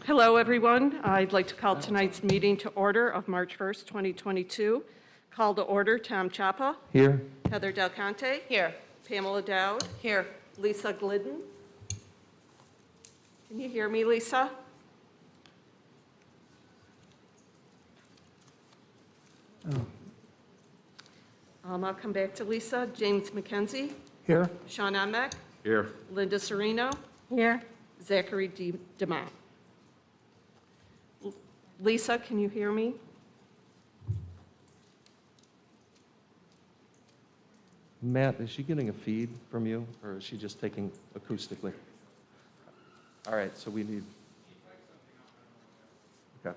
Hello, everyone. I'd like to call tonight's meeting to order of March 1st, 2022. Call to order, Tom Chapa. Here. Heather Del Conte. Here. Pamela Dowd. Here. Lisa Glidden. Can you hear me, Lisa? I'll come back to Lisa. James McKenzie. Here. Sean Emek. Here. Linda Serino. Here. Zachary DeMott. Lisa, can you hear me? Matt, is she getting a feed from you, or is she just taking acoustically? All right, so we need... Okay.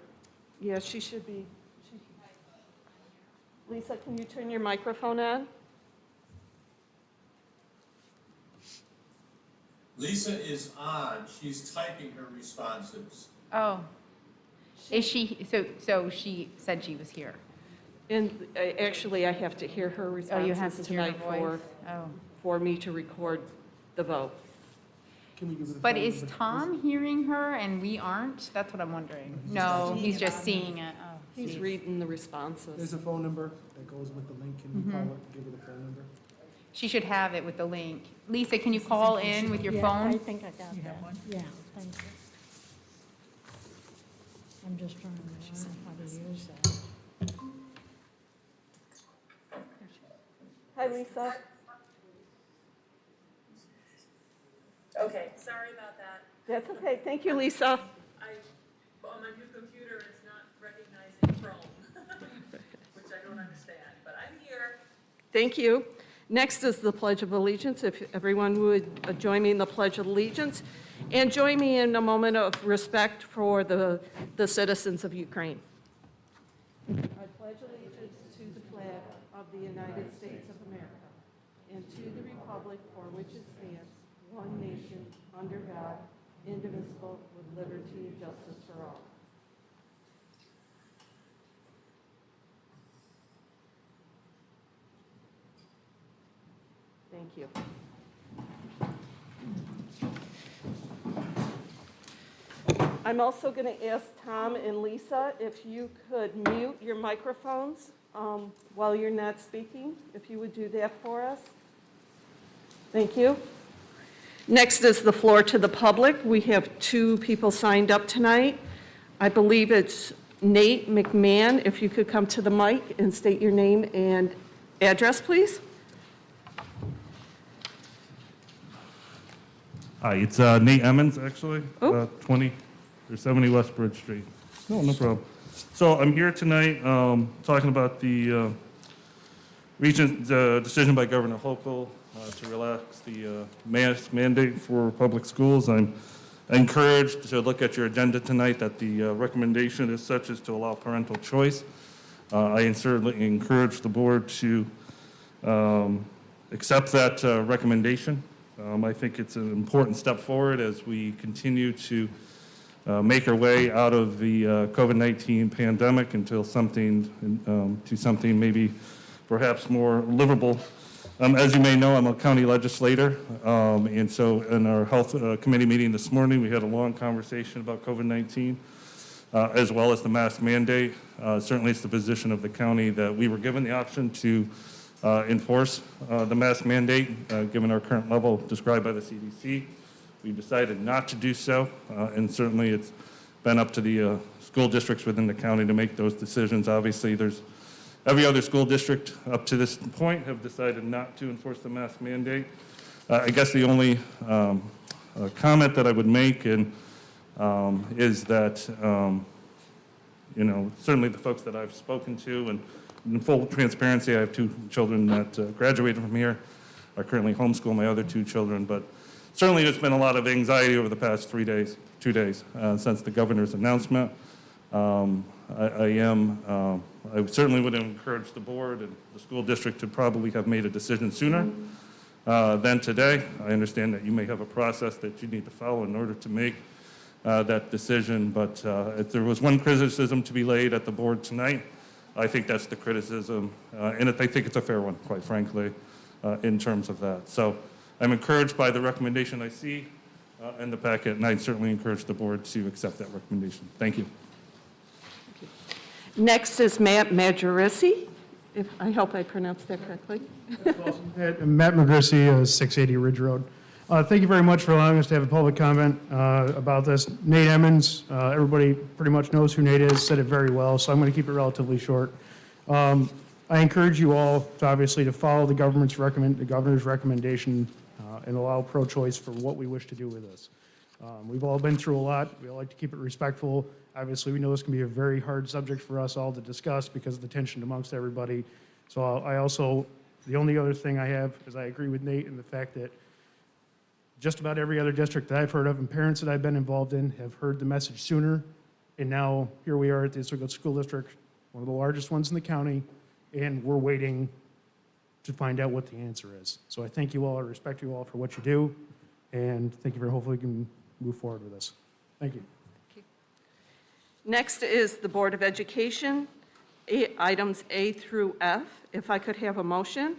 Yeah, she should be. Lisa, can you turn your microphone on? Lisa is on. She's typing her responses. Oh. Is she, so she said she was here. And actually, I have to hear her Oh, you have responses to hear her tonight voice? Oh. for me to record the vote. But is Tom hearing her and we aren't? That's what I'm wondering. No, he's just seeing it. Oh, He's geez. reading the responses. There's a phone number that goes with the link. Can you call it, give her the phone number? She should have it with the link. Lisa, can you call in with your Yeah, phone? I think I got that. Yeah, thank you. I'm just trying to learn how to use that. Hi, Lisa. Okay, sorry about that. That's okay. Thank you, Lisa. On my new computer, it's not recognizing Chrome, which I don't understand, but I'm here. Thank you. Next is the Pledge of Allegiance. If everyone would join me in the Pledge of Allegiance, and join me in a moment of respect for the citizens of Ukraine. I pledge allegiance to the flag of the United States of America and to the republic for which it stands, one nation, under God, indivisible, with liberty and justice for all. Thank you. I'm also going to ask Tom and Lisa if you could mute your microphones while you're not speaking, if you would do that for us. Thank you. Next is the floor to the public. We have two people signed up tonight. I believe it's Nate McMahon. If you could come to the mic and state your name and address, please. Hi, it's Nate Emmons, actually, Oh. 20 or 70 West Bridge Street. No problem. So I'm here tonight talking about the recent decision by Governor Hochul to relax the mask mandate for public schools. I'm encouraged to look at your agenda tonight that the recommendation is such as to allow parental choice. I certainly encourage the board to accept that recommendation. I think it's an important step forward as we continue to make our way out of the COVID-19 pandemic until something maybe perhaps more livable. As you may know, I'm a county legislator, and so in our health committee meeting this morning, we had a long conversation about COVID-19, as well as the mask mandate. Certainly it's the position of the county that we were given the option to enforce the mask mandate, given our current level described by the CDC. We decided not to do so, and certainly it's been up to the school districts within the county to make those decisions. Obviously, there's every other school district up to this point have decided not to enforce the mask mandate. I guess the only comment that I would make is that, certainly the folks that I've spoken to, and in full transparency, I have two children that graduated from here. I currently homeschool my other two children, but certainly there's been a lot of anxiety over the past 2 days, since the governor's announcement. I certainly would encourage the board and the school district to probably have made a decision sooner than today. I understand that you may have a process that you need to follow in order to make that decision, but if there was one criticism to be laid at the board tonight, I think that's the criticism, and I think it's a fair one, quite frankly, in terms of that. So I'm encouraged by the recommendation I see in the packet, and I'd certainly encourage the board to accept that recommendation. Thank you. Next is Matt Maggiorisi. I hope I pronounced that correctly. Matt Magrisi, 680 Ridge Road. Thank you very much for allowing us to have a public comment about this. Nate Emmons, everybody pretty much knows who Nate is, said it very well, so I'm going to keep it relatively short. I encourage you all to obviously to follow the governor's recommendation and allow pro-choice for what we wish to do with this. We've all been through a lot. We all like to keep it respectful. Obviously, we know this can be a very hard subject for us all to discuss because of the tension amongst everybody. So I also, the only other thing I have is I agree with Nate in the fact that just about every other district that I've heard of and parents that I've been involved in have heard the message sooner. And now here we are at the Syracuse School District, one of the largest ones in the county, and we're waiting to find out what the answer is. So I thank you all, I respect you all for what you do, and thank you for hopefully we can move forward with this. Thank you. Next is the Board of Education, items A through F. If I could have a motion.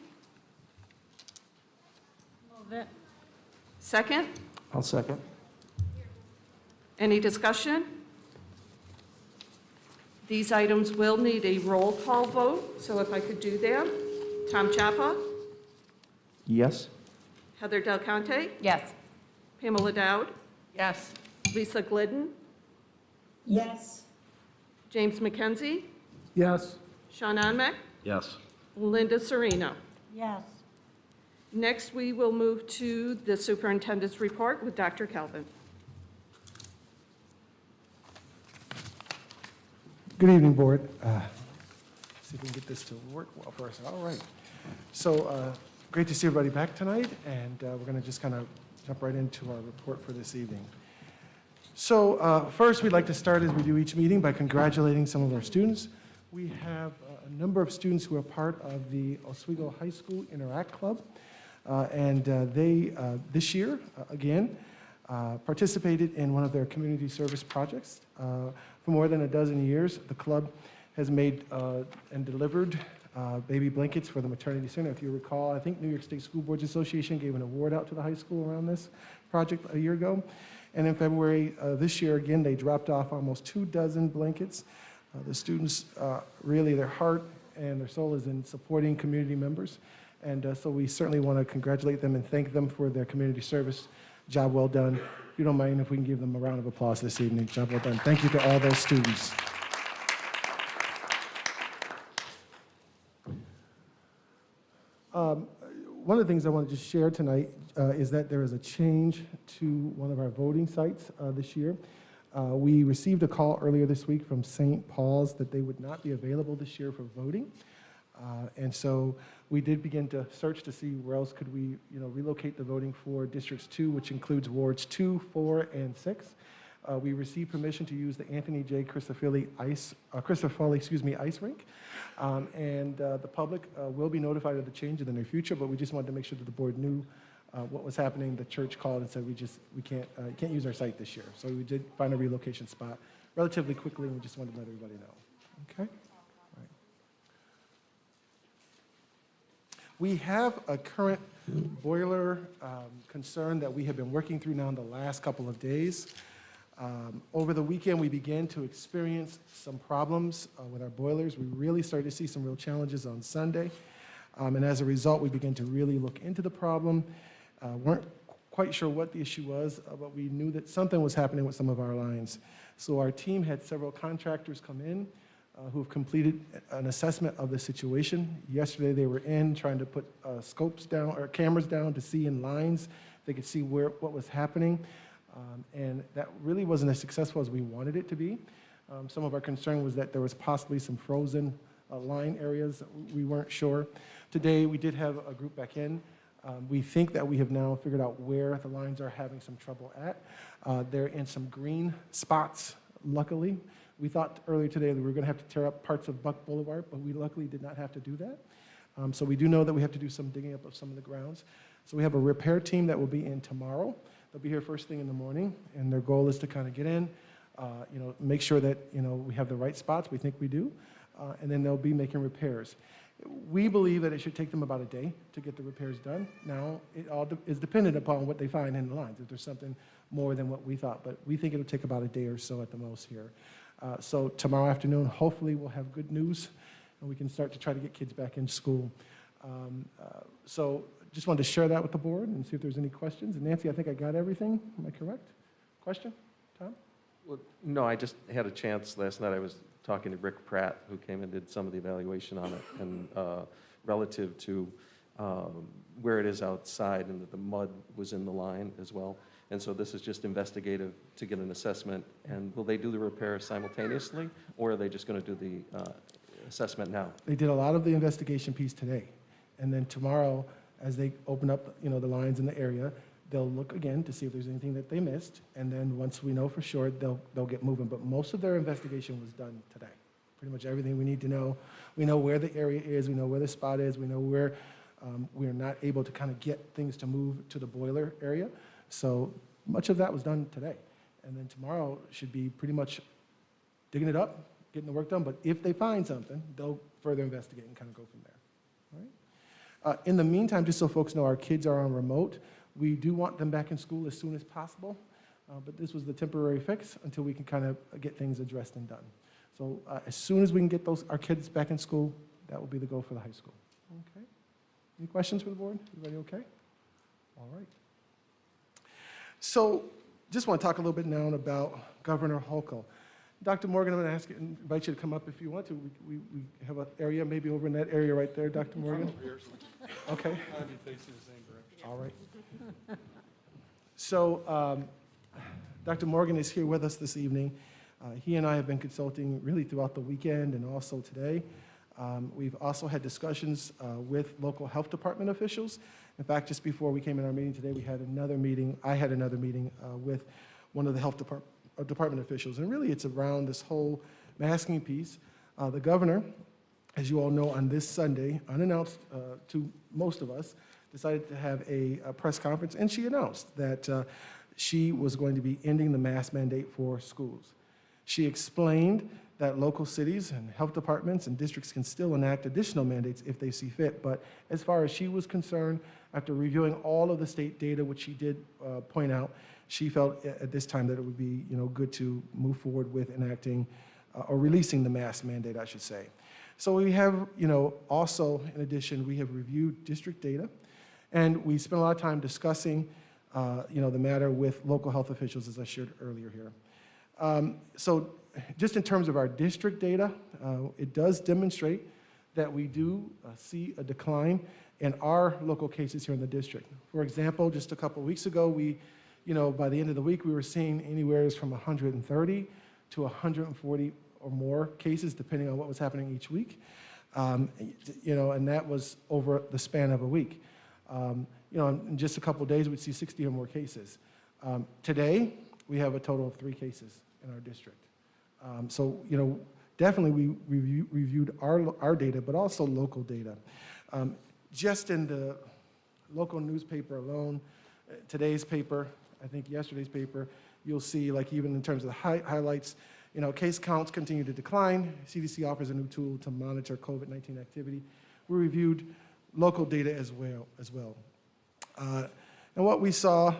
Move it. Second? I'll second. Any discussion? These items will need a roll call vote, so if I could do that. Tom Chapa, Yes? Heather Del Conte, Yes. Pamela Dowd, Yes. Lisa Glidden, Yes. James McKenzie, Yes. Sean Onmek, Yes. Linda Serino. Yes. Next, we will move to the superintendent's report with Dr. Calvin. Good evening, Board. See if we can get this to work well for us. All right. So great to see everybody back tonight, and we're going to just kind of jump right into our report for this evening. So first, we'd like to start, as we do each meeting, by congratulating some of our students. We have a number of students who are part of the Oswego High School Interact Club, and they, this year, again, participated in one of their community service projects. For more than a dozen years, the club has made and delivered baby blankets for the maternity center. If you recall, I think New York State School Boards Association gave an award out to the high school around this project a year ago. And in February this year, again, they dropped off almost 24 blankets. The students, really, their heart and their soul is in supporting community members. And so we certainly want to congratulate them and thank them for their community service. Job well done. If you don't mind, if we can give them a round of applause this evening. Job well done. Thank you to all those students. One of the things I want to just share tonight is that there is a change to one of our voting sites this year. We received a call earlier this week from St. Paul's that they would not be available this year for voting. And so we did begin to search to see where else could we, relocate the voting for Districts 2, which includes Wards 2, 4, and 6. We received permission to use the Anthony J. Christofoli ice rink. And the public will be notified of the change in the near future, but we just wanted to make sure that the board knew what was happening. The church called and said we can't use our site this year. So we did find a relocation spot relatively quickly, and we just wanted to let everybody know. Okay? All right. We have a current boiler concern that we have been working through now in the last couple of days. Over the weekend, we began to experience some problems with our boilers. We really started to see some real challenges on Sunday. And as a result, we began to really look into the problem. Weren't quite sure what the issue was, but we knew that something was happening with some of our lines. So our team had several contractors come in who have completed an assessment of the situation. Yesterday, they were in trying to put scopes down or cameras down to see in lines. They could see what was happening. And that really wasn't as successful as we wanted it to be. Some of our concern was that there was possibly some frozen line areas. We weren't sure. Today, we did have a group back in. We think that we have now figured out where the lines are having some trouble at. They're in some green spots, luckily. We thought earlier today that we were going to have to tear up parts of Buck Boulevard, but we luckily did not have to do that. So we do know that we have to do some digging up of some of the grounds. So we have a repair team that will be in tomorrow. They'll be here first thing in the morning, and their goal is to kind of get in, make sure that we have the right spots. We think we do, and then they'll be making repairs. We believe that it should take them about a day to get the repairs done. Now, it all is dependent upon what they find in the lines, if there's something more than what we thought, but we think it'll take about a day or so at the most here. So tomorrow afternoon, hopefully we'll have good news, and we can start to try to get kids back in school. So just wanted to share that with the board and see if there's any questions. And Nancy, I think I got everything. Am I correct? Question? Tom? Well, no, I just had a chance last night. I was talking to Rick Pratt, who came and did some of the evaluation on it, and relative to where it is outside, and that the mud was in the line as well. And so this is just investigative to get an assessment. And will they do the repair simultaneously, or are they just going to do the assessment now? They did a lot of the investigation piece today. And then tomorrow, as they open up, the lines in the area, they'll look again to see if there's anything that they missed. And then once we know for sure, they'll get moving. But most of their investigation was done today. Pretty much everything we need to know. We know where the area is. We know where the spot is. We know where we're not able to kind of get things to move to the boiler area. So much of that was done today. And then tomorrow should be pretty much digging it up, getting the work done. But if they find something, they'll further investigate and kind of go from there. All right? In the meantime, just so folks know, our kids are on remote. We do want them back in school as soon as possible. But this was the temporary fix until we can kind of get things addressed and done. So as soon as we can get our kids back in school, that will be the goal for the high school. Okay? Any questions for the board? Everybody okay? All right. So just want to talk a little bit now about Governor Hochul. Dr. Morgan, I'm going to invite you to come up if you want to. We have an area maybe over in that area right there, Dr. Morgan. Okay. All right. So Dr. Morgan is here with us this evening. He and I have been consulting really throughout the weekend and also today. We've also had discussions with local health department officials. In fact, just before we came in our meeting today, we had another meeting. I had another meeting with one of the health department officials. And really, it's around this whole masking piece. The governor, as you all know, on this Sunday, unannounced to most of us, decided to have a press conference, and she announced that she was going to be ending the mask mandate for schools. She explained that local cities and health departments and districts can still enact additional mandates if they see fit. But as far as she was concerned, after reviewing all of the state data, which she did point out, she felt at this time that it would be good to move forward with enacting or releasing the mask mandate, I should say. So we have, also, in addition, we have reviewed district data, and we spent a lot of time discussing, the matter with local health officials, as I shared earlier here. So just in terms of our district data, it does demonstrate that we do see a decline in our local cases here in the district. For example, just a couple weeks ago, by the end of the week, we were seeing anywhere from 130 to 140 or more cases, depending on what was happening each week. And that was over the span of a week. In just a couple of days, we'd see 60 or more cases. Today, we have a total of 3 cases in our district. So, definitely we reviewed our data, but also local data. Just in the local newspaper alone, today's paper, I think yesterday's paper, you'll see, like even in terms of the highlights, case counts continue to decline. CDC offers a new tool to monitor COVID-19 activity. We reviewed local data as well. And what we saw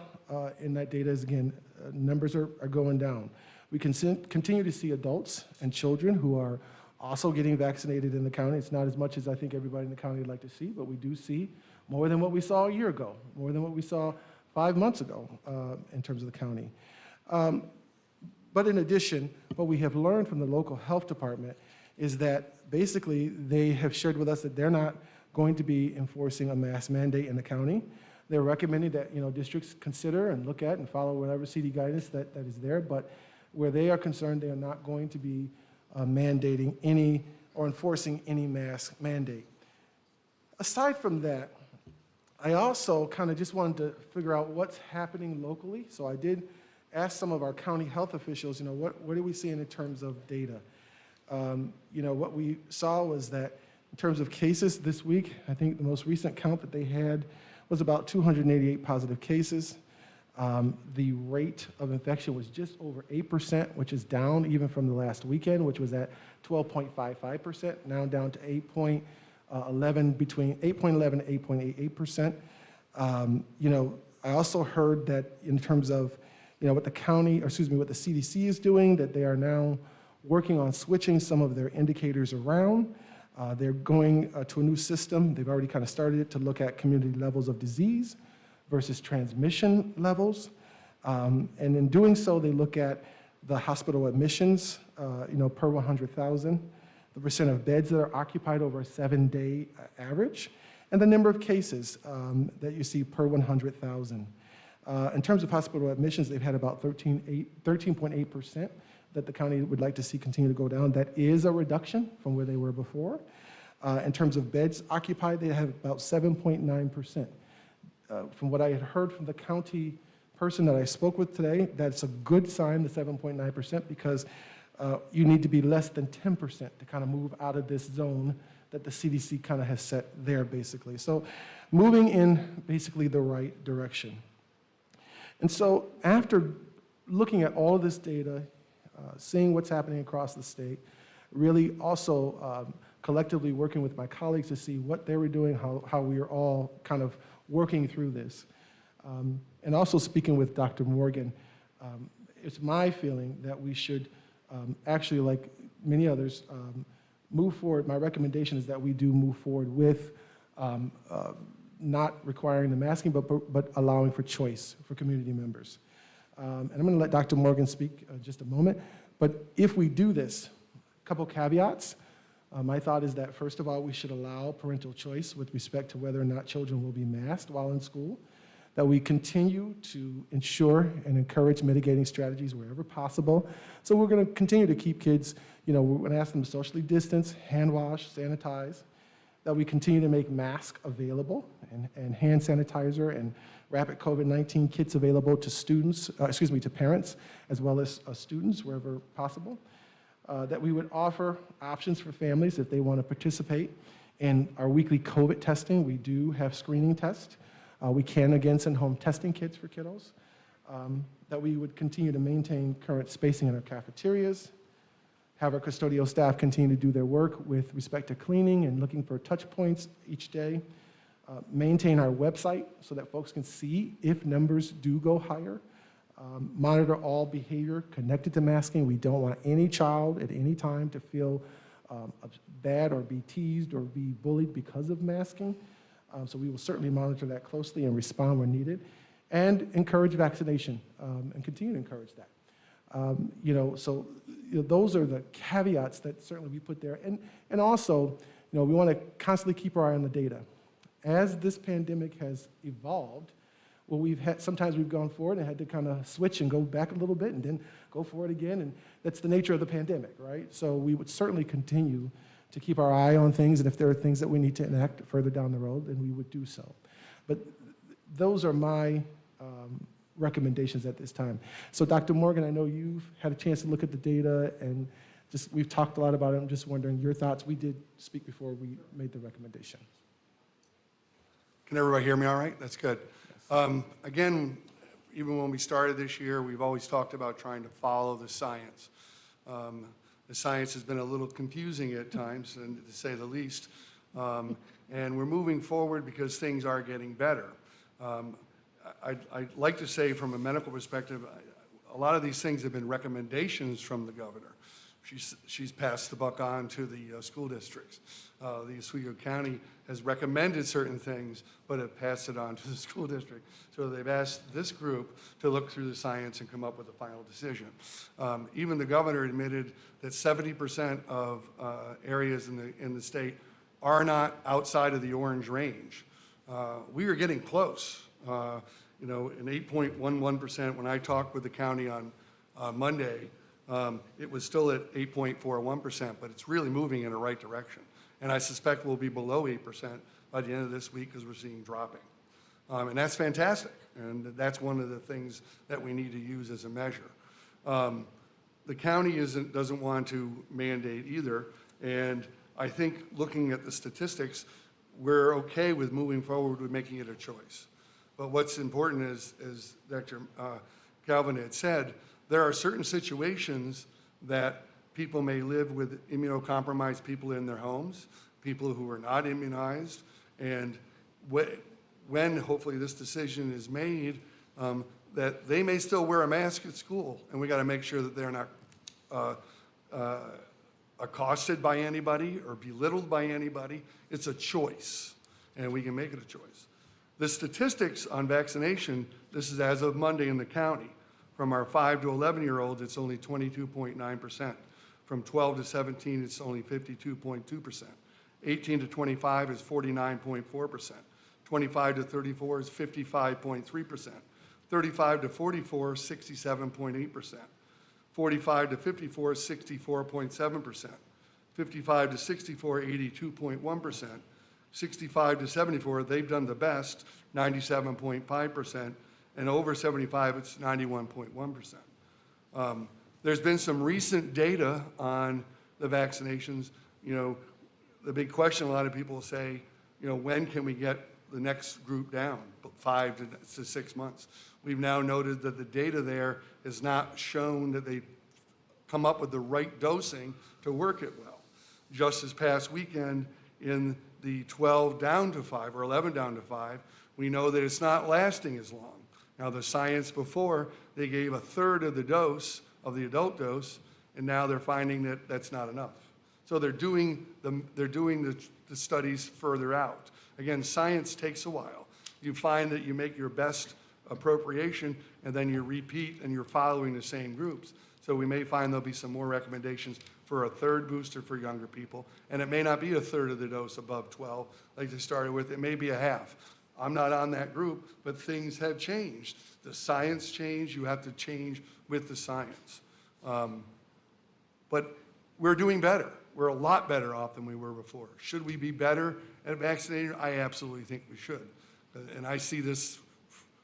in that data is, again, numbers are going down. We continue to see adults and children who are also getting vaccinated in the county. It's not as much as I think everybody in the county would like to see, but we do see more than what we saw a year ago, more than what we saw 5 months ago in terms of the county. But in addition, what we have learned from the local health department is that basically they have shared with us that they're not going to be enforcing a mask mandate in the county. They're recommending that districts consider and look at and follow whatever CD guidance that is there, but where they are concerned, they are not going to be mandating any or enforcing any mask mandate. Aside from that, I also kind of just wanted to figure out what's happening locally. So I did ask some of our county health officials, what are we seeing in terms of data? What we saw was that in terms of cases this week, I think the most recent count that they had was about 288 positive cases. The rate of infection was just over 8%, which is down even from the last weekend, which was at 12.55%, now down to between 8.11 and 8.88%. I also heard that in terms of, what the what the CDC is doing, that they are now working on switching some of their indicators around. They're going to a new system. They've already kind of started it to look at community levels of disease versus transmission levels. And in doing so, they look at the hospital admissions, per 100,000, the percent of beds that are occupied over a 7-day average, and the number of cases that you see per 100,000. In terms of hospital admissions, they've had about 13.8% that the county would like to see continue to go down. That is a reduction from where they were before. In terms of beds occupied, they have about 7.9%. From what I had heard from the county person that I spoke with today, that's a good sign, the 7.9%, because you need to be less than 10% to kind of move out of this zone that the CDC kind of has set there, basically. So moving in basically the right direction. And so after looking at all of this data, seeing what's happening across the state, really also collectively working with my colleagues to see what they were doing, how we are all kind of working through this. And also speaking with Dr. Morgan, it's my feeling that we should actually, like many others, move forward. My recommendation is that we do move forward with not requiring the masking, but allowing for choice for community members. And I'm going to let Dr. Morgan speak just a moment. But if we do this, a couple caveats. My thought is that, first of all, we should allow parental choice with respect to whether or not children will be masked while in school, that we continue to ensure and encourage mitigating strategies wherever possible. So we're going to continue to keep kids, we're going to ask them to socially distance, hand wash, sanitize, that we continue to make masks available and hand sanitizer and rapid COVID-19 kits available to students, to parents, as well as students wherever possible. That we would offer options for families if they want to participate in our weekly COVID testing. We do have screening tests. We can, again, send home testing kits for kiddos. That we would continue to maintain current spacing in our cafeterias, have our custodial staff continue to do their work with respect to cleaning and looking for touch points each day, maintain our website so that folks can see if numbers do go higher, monitor all behavior connected to masking. We don't want any child at any time to feel bad or be teased or be bullied because of masking. So we will certainly monitor that closely and respond where needed, and encourage vaccination and continue to encourage that. Those are the caveats that certainly we put there. And also, we want to constantly keep our eye on the data. As this pandemic has evolved, sometimes we've gone forward and had to kind of switch and go back a little bit and then go forward again, and that's the nature of the pandemic, right? So we would certainly continue to keep our eye on things, and if there are things that we need to enact further down the road, then we would do so. But those are my recommendations at this time. So Dr. Morgan, I know you've had a chance to look at the data, and we've talked a lot about it. I'm just wondering your thoughts. We did speak before we made the recommendation. Can everybody hear me all right? That's good. Again, even when we started this year, we've always talked about trying to follow the science. The science has been a little confusing at times, and to say the least. And we're moving forward because things are getting better. I'd like to say from a medical perspective, a lot of these things have been recommendations from the governor. She's passed the buck on to the school districts. The Oswego County has recommended certain things, but have passed it on to the school district. So they've asked this group to look through the science and come up with a final decision. Even the governor admitted that 70% of areas in the state are not outside of the orange range. We are getting close. An 8.11%, when I talked with the county on Monday, it was still at 8.41%, but it's really moving in the right direction. And I suspect we'll be below 8% by the end of this week because we're seeing dropping. And that's fantastic. And that's one of the things that we need to use as a measure. The county doesn't want to mandate either. And I think looking at the statistics, we're okay with moving forward with making it a choice. But what's important is, as Dr. Galvin had said, there are certain situations that people may live with immunocompromised people in their homes, people who are not immunized, and when hopefully this decision is made, that they may still wear a mask at school, and we got to make sure that they're not accosted by anybody or belittled by anybody. It's a choice, and we can make it a choice. The statistics on vaccination, this is as of Monday in the county. From our 5 to 11-year-olds, it's only 22.9%. From 12 to 17, it's only 52.2%. 18 to 25 is 49.4%. 25 to 34 is 55.3%. 35 to 44 is 67.8%. 45 to 54 is 64.7%. 55 to 64, 82.1%. 65 to 74, they've done the best, 97.5%. And over 75, it's 91.1%. There's been some recent data on the vaccinations. You know, the big question a lot of people say, you know, when can we get the next group down? 5 to 6 months. We've now noted that the data there has not shown that they come up with the right dosing to work it well. Just this past weekend, in the 12 down to 5 or 11 down to 5, we know that it's not lasting as long. Now, the science before, they gave a third of the dose of the adult dose, and now they're finding that that's not enough. So they're doing the studies further out. Again, science takes a while. You find that you make your best appropriation, and then you repeat, and you're following the same groups. So we may find there'll be some more recommendations for a third booster for younger people, and it may not be a third of the dose above 12, like they started with. It may be a half. I'm not on that group, but things have changed. The science changed. You have to change with the science. But we're doing better. We're a lot better off than we were before. Should we be better at vaccinating? I absolutely think we should. And I see this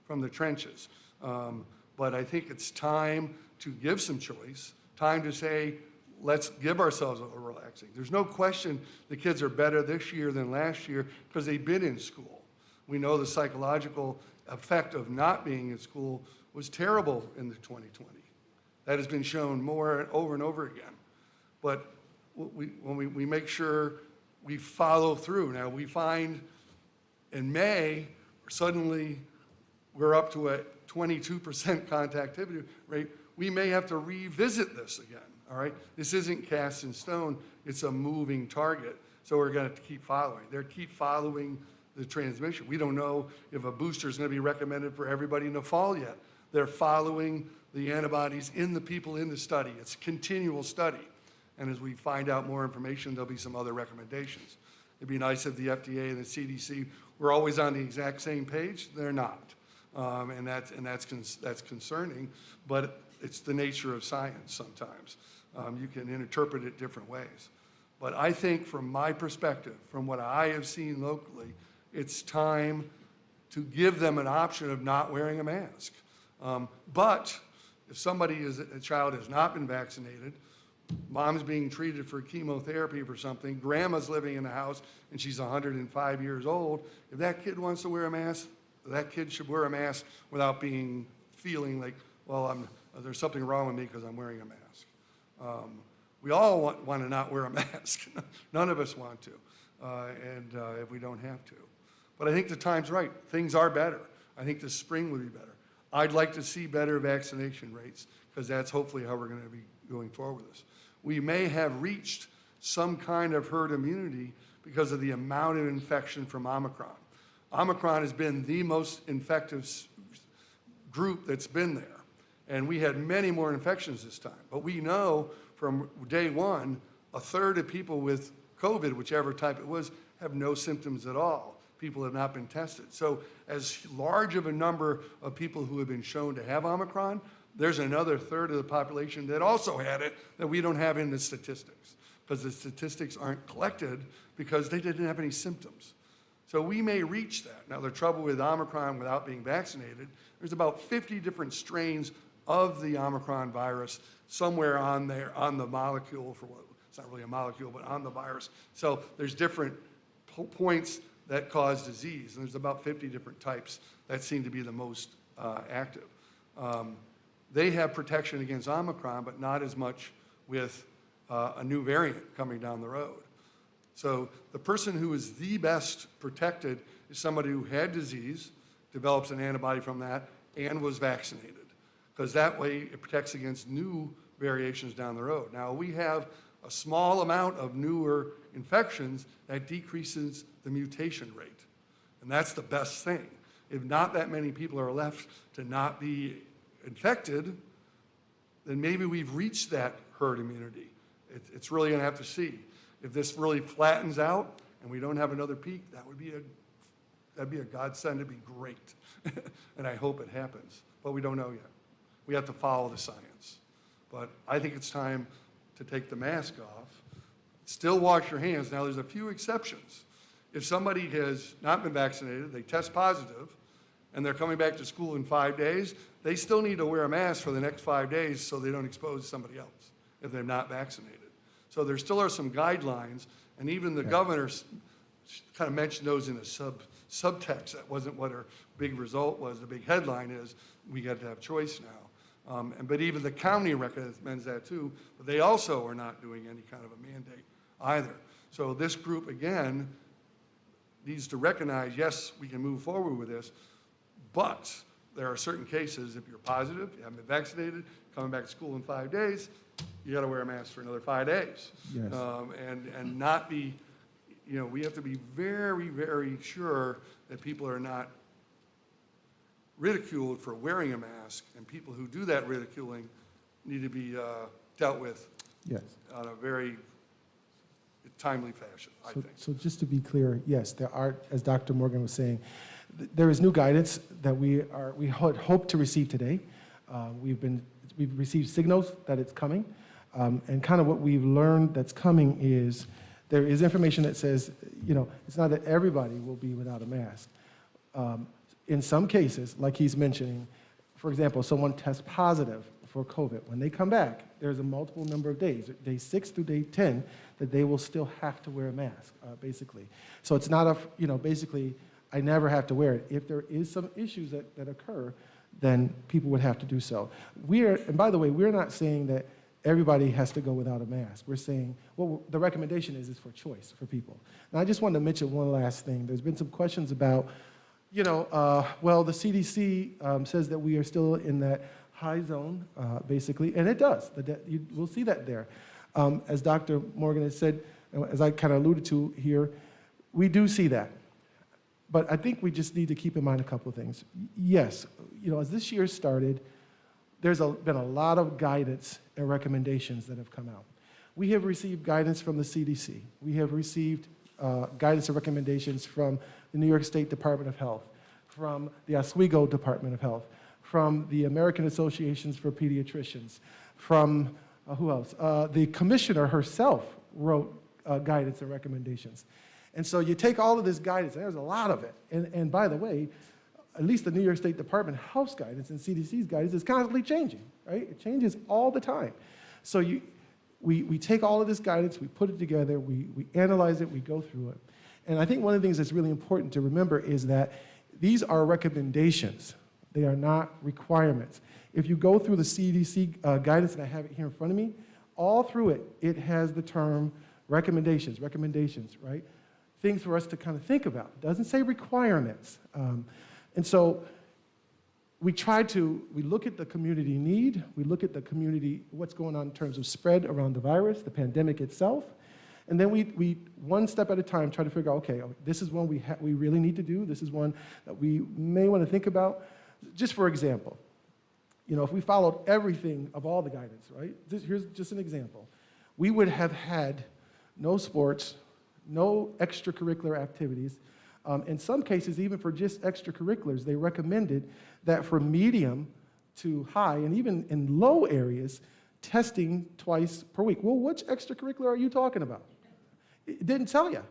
from the trenches. But I think it's time to give some choice, time to say, let's give ourselves a relaxing. There's no question the kids are better this year than last year because they've been in school. We know the psychological effect of not being in school was terrible in the 2020. That has been shown more over and over again. But when we make sure we follow through. Now, we find in May, suddenly we're up to a 22% contactivity rate. We may have to revisit this again, all right? This isn't cast in stone. It's a moving target. So we're going to keep following. They're keep following the transmission. We don't know if a booster is going to be recommended for everybody in the fall yet. They're following the antibodies in the people in the study. It's a continual study. And as we find out more information, there'll be some other recommendations. It'd be nice if the FDA and the CDC were always on the exact same page. They're not. And that's concerning, but it's the nature of science sometimes. You can interpret it different ways. But I think from my perspective, from what I have seen locally, it's time to give them an option of not wearing a mask. But if a child has not been vaccinated, mom's being treated for chemotherapy for something, grandma's living in the house and she's 105 years old, if that kid wants to wear a mask, that kid should wear a mask without feeling like, well, there's something wrong with me because I'm wearing a mask. We all want to not wear a mask. None of us want to, if we don't have to. But I think the time's right. Things are better. I think the spring would be better. I'd like to see better vaccination rates because that's hopefully how we're going to be going forward with this. We may have reached some kind of herd immunity because of the amount of infection from Omicron. Omicron has been the most infective group that's been there. And we had many more infections this time. But we know from day one, a third of people with COVID, whichever type it was, have no symptoms at all. People have not been tested. So as large of a number of people who have been shown to have Omicron, there's another third of the population that also had it that we don't have in the statistics because the statistics aren't collected because they didn't have any symptoms. So we may reach that. Now, the trouble with Omicron without being vaccinated, there's about 50 different strains of the Omicron virus somewhere on there, on the molecule for what, it's not really a molecule, but on the virus. So there's different points that cause disease, and there's about 50 different types that seem to be the most active. They have protection against Omicron, but not as much with a new variant coming down the road. So the person who is the best protected is somebody who had disease, develops an antibody from that, and was vaccinated. Because that way it protects against new variations down the road. Now, we have a small amount of newer infections that decreases the mutation rate. And that's the best thing. If not that many people are left to not be infected, then maybe we've reached that herd immunity. It's really gonna have to see. If this really flattens out and we don't have another peak, that'd be a godsend, it'd be great. And I hope it happens, but we don't know yet. We have to follow the science. But I think it's time to take the mask off. Still wash your hands. Now, there's a few exceptions. If somebody has not been vaccinated, they test positive, and they're coming back to school in 5 days, they still need to wear a mask for the next 5 days so they don't expose somebody else if they're not vaccinated. So there still are some guidelines, and even the governor kind of mentioned those in a subtext. That wasn't what her big result was. The big headline is, we got to have choice now. But even the county recommends that too, but they also are not doing any kind of a mandate either. So this group, again, needs to recognize, yes, we can move forward with this, but there are certain cases, if you're positive, you haven't been vaccinated, coming back to school in 5 days, you got to wear a mask for another 5 days. Yes. And not be, we have to be very, very sure that people are not ridiculed for wearing a mask, and people who do that ridiculing need to be dealt with Yes. on a very timely fashion, I think. So just to be clear, yes, there are, as Dr. Morgan was saying, there is new guidance that we hope to receive today. We've received signals that it's coming, and kind of what we've learned that's coming is there is information that says, it's not that everybody will be without a mask. In some cases, like he's mentioning, for example, someone tests positive for COVID. When they come back, there's a multiple number of days, day 6 through day 10, that they will still have to wear a mask, basically. So it's not basically, I never have to wear it. If there is some issues that occur, then people would have to do so. And by the way, we're not saying that everybody has to go without a mask. We're saying, the recommendation is for choice for people. Now, I just wanted to mention one last thing. There's been some questions about, the CDC says that we are still in that high zone, basically, and it does. We'll see that there. As Dr. Morgan has said, as I kind of alluded to here, we do see that. But I think we just need to keep in mind a couple of things. Yes, as this year started, there's been a lot of guidance and recommendations that have come out. We have received guidance from the CDC. We have received guidance and recommendations from the New York State Department of Health, from the Oswego Department of Health, from the American Associations for Pediatricians, from, who else? The commissioner herself wrote guidance and recommendations. And so you take all of this guidance, and there's a lot of it. And by the way, at least the New York State Department of Health's guidance and CDC's guidance is constantly changing, right? It changes all the time. So we take all of this guidance, we put it together, we analyze it, we go through it. And I think one of the things that's really important to remember is that these are recommendations. They are not requirements. If you go through the CDC guidance, and I have it here in front of me, all through it, it has the term recommendations, right? Things for us to kind of think about. It doesn't say requirements. And so we look at the community need, we look at the community, what's going on in terms of spread around the virus, the pandemic itself, and then we one step at a time try to figure out, okay, this is one we really need to do, this is one that we may want to think about. Just for example, if we followed everything of all the guidance, right? Here's just an example. We would have had no sports, no extracurricular activities. In some cases, even for just extracurriculars, they recommended that for medium to high, and even in low areas, testing twice per week. Well, which extracurricular are you talking about? It didn't tell you.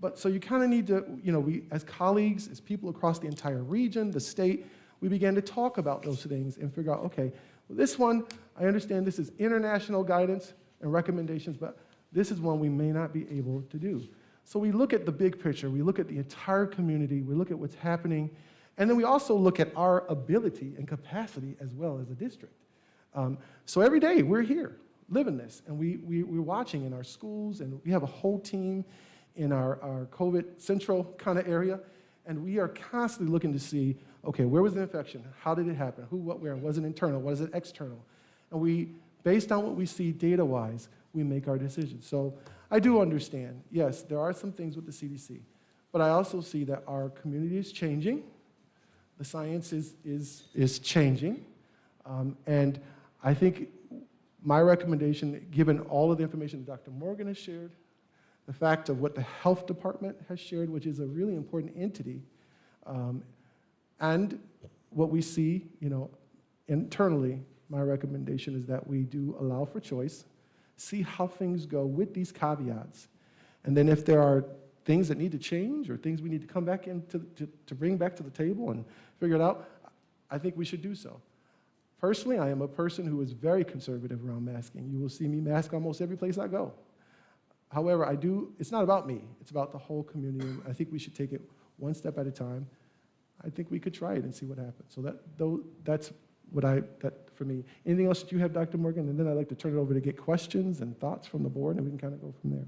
But so you kind of need to, we as colleagues, as people across the entire region, the state, we began to talk about those things and figure out, okay, well, this one, I understand this is international guidance and recommendations, but this is one we may not be able to do. So we look at the big picture, we look at the entire community, we look at what's happening, and then we also look at our ability and capacity as well as a district. So every day we're here. living this, and we're watching in our schools, and we have a whole team in our COVID central kind of area, and we are constantly looking to see, okay, where was the infection? How did it happen? Who, what, where? Was it internal? Was it external? And we, based on what we see data-wise, we make our decisions. So I do understand, yes, there are some things with the CDC, but I also see that our community is changing. The science is changing. And I think my recommendation, given all of the information that Dr. Morgan has shared, the fact of what the health department has shared, which is a really important entity, and what we see, internally, my recommendation is that we do allow for choice, see how things go with these caveats, and then if there are things that need to change or things we need to come back in to bring back to the table and figure it out, I think we should do so. Personally, I am a person who is very conservative around masking. You will see me mask almost every place I go. However, it's not about me, it's about the whole community. I think we should take it one step at a time. I think we could try it and see what happens. So that's that for me. Anything else that you have, Dr. Morgan? And then I'd like to turn it over to get questions and thoughts from the board, and we can kind of go from there.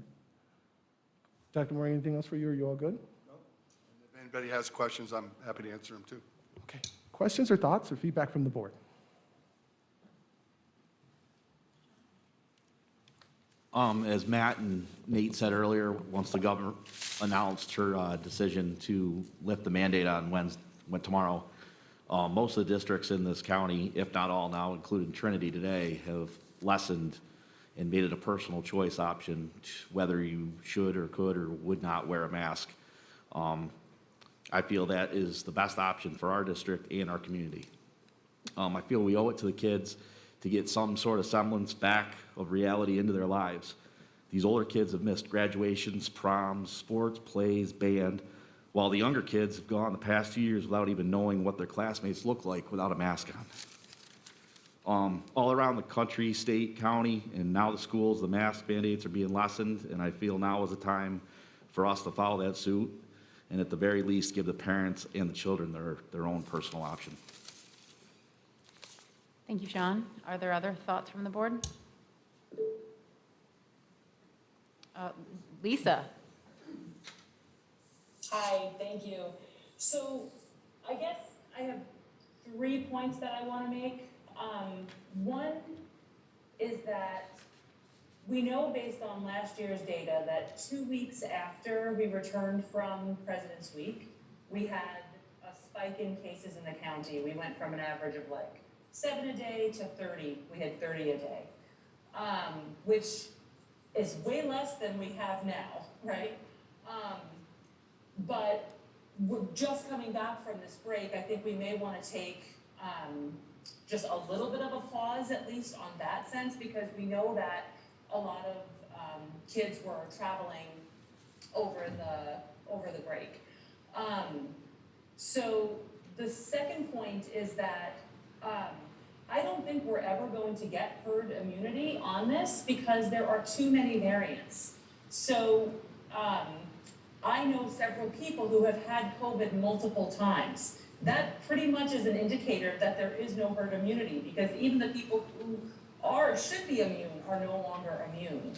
Dr. Morgan, anything else for you? Are you all good? No. If anybody has questions, I'm happy to answer them too. Okay. Questions or thoughts or feedback from the board? As Matt and Nate said earlier, once the governor announced her decision to lift the mandate on tomorrow, most of the districts in this county, if not all now, including Trinity today, have lessened and made it a personal choice option whether you should or could or would not wear a mask. I feel that is the best option for our district and our community. I feel we owe it to the kids to get some sort of semblance back of reality into their lives. These older kids have missed graduations, proms, sports, plays, band, while the younger kids have gone the past 2 years without even knowing what their classmates look like without a mask on. All around the country, state, county, and now the schools, the mask mandates are being lessened, and I feel now is the time for us to follow that suit, and at the very least give the parents and the children their own personal option. Thank you, Sean. Are there other thoughts from the board? Lisa. Hi, thank you. So I guess I have 3 points that I want to make. One is that we know based on last year's data that 2 weeks after we returned from President's Week, we had a spike in cases in the county. We went from an average of like 7 a day to 30. We had 30 a day, which is way less than we have now, right? But we're just coming back from this break. I think we may want to take just a little bit of a pause, at least on that sense, because we know that a lot of kids were traveling over the break. So the second point is that I don't think we're ever going to get herd immunity on this because there are too many variants. So I know several people who have had COVID multiple times. That pretty much is an indicator that there is no herd immunity because even the people who should be immune are no longer immune.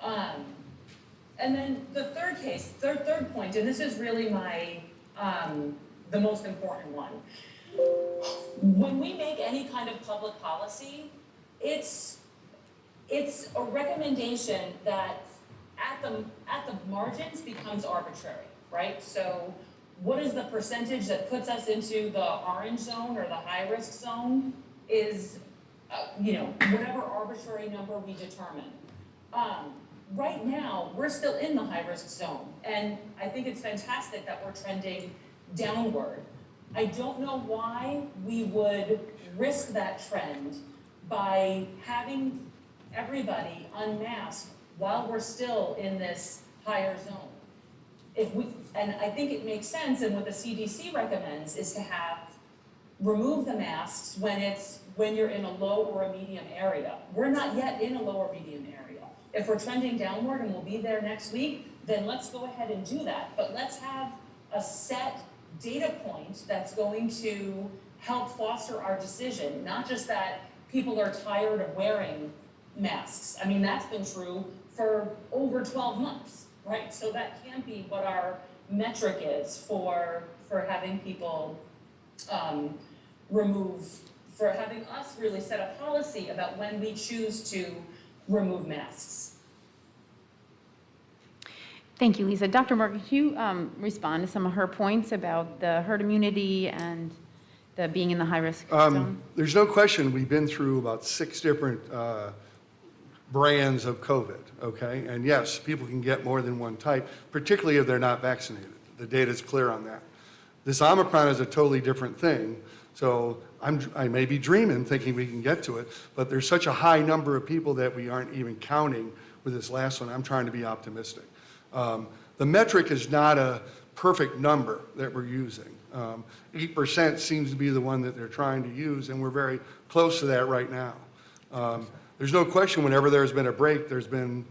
And then the third point, and this is really the most important one. When we make any kind of public policy, it's a recommendation that at the margins becomes arbitrary, right? So what is the percentage that puts us into the orange zone or the high risk zone is, whatever arbitrary number we determine. Right now, we're still in the high risk zone, and I think it's fantastic that we're trending downward. I don't know why we would risk that trend by having everybody unmasked while we're still in this higher zone. And I think it makes sense, and what the CDC recommends is to remove the masks when you're in a low or a medium area. We're not yet in a low or medium area. If we're trending downward and we'll be there next week, then let's go ahead and do that. But let's have a set data point that's going to help foster our decision, not just that people are tired of wearing masks. I mean, that's been true for over 12 months, right? So that can't be what our metric is for having people for having us really set a policy about when we choose to remove masks. Thank you, Lisa. Dr. Morgan, could you respond to some of her points about the herd immunity and the being in the high-risk zone? There's no question we've been through about 6 different brands of COVID, okay? And yes, people can get more than one type, particularly if they're not vaccinated. The data's clear on that. This Omicron is a totally different thing, so I may be dreaming thinking we can get to it, but there's such a high number of people that we aren't even counting with this last one. I'm trying to be optimistic. The metric is not a perfect number that we're using. 8% seems to be the one that they're trying to use, and we're very close to that right now. There's no question whenever there's been a break, there's been,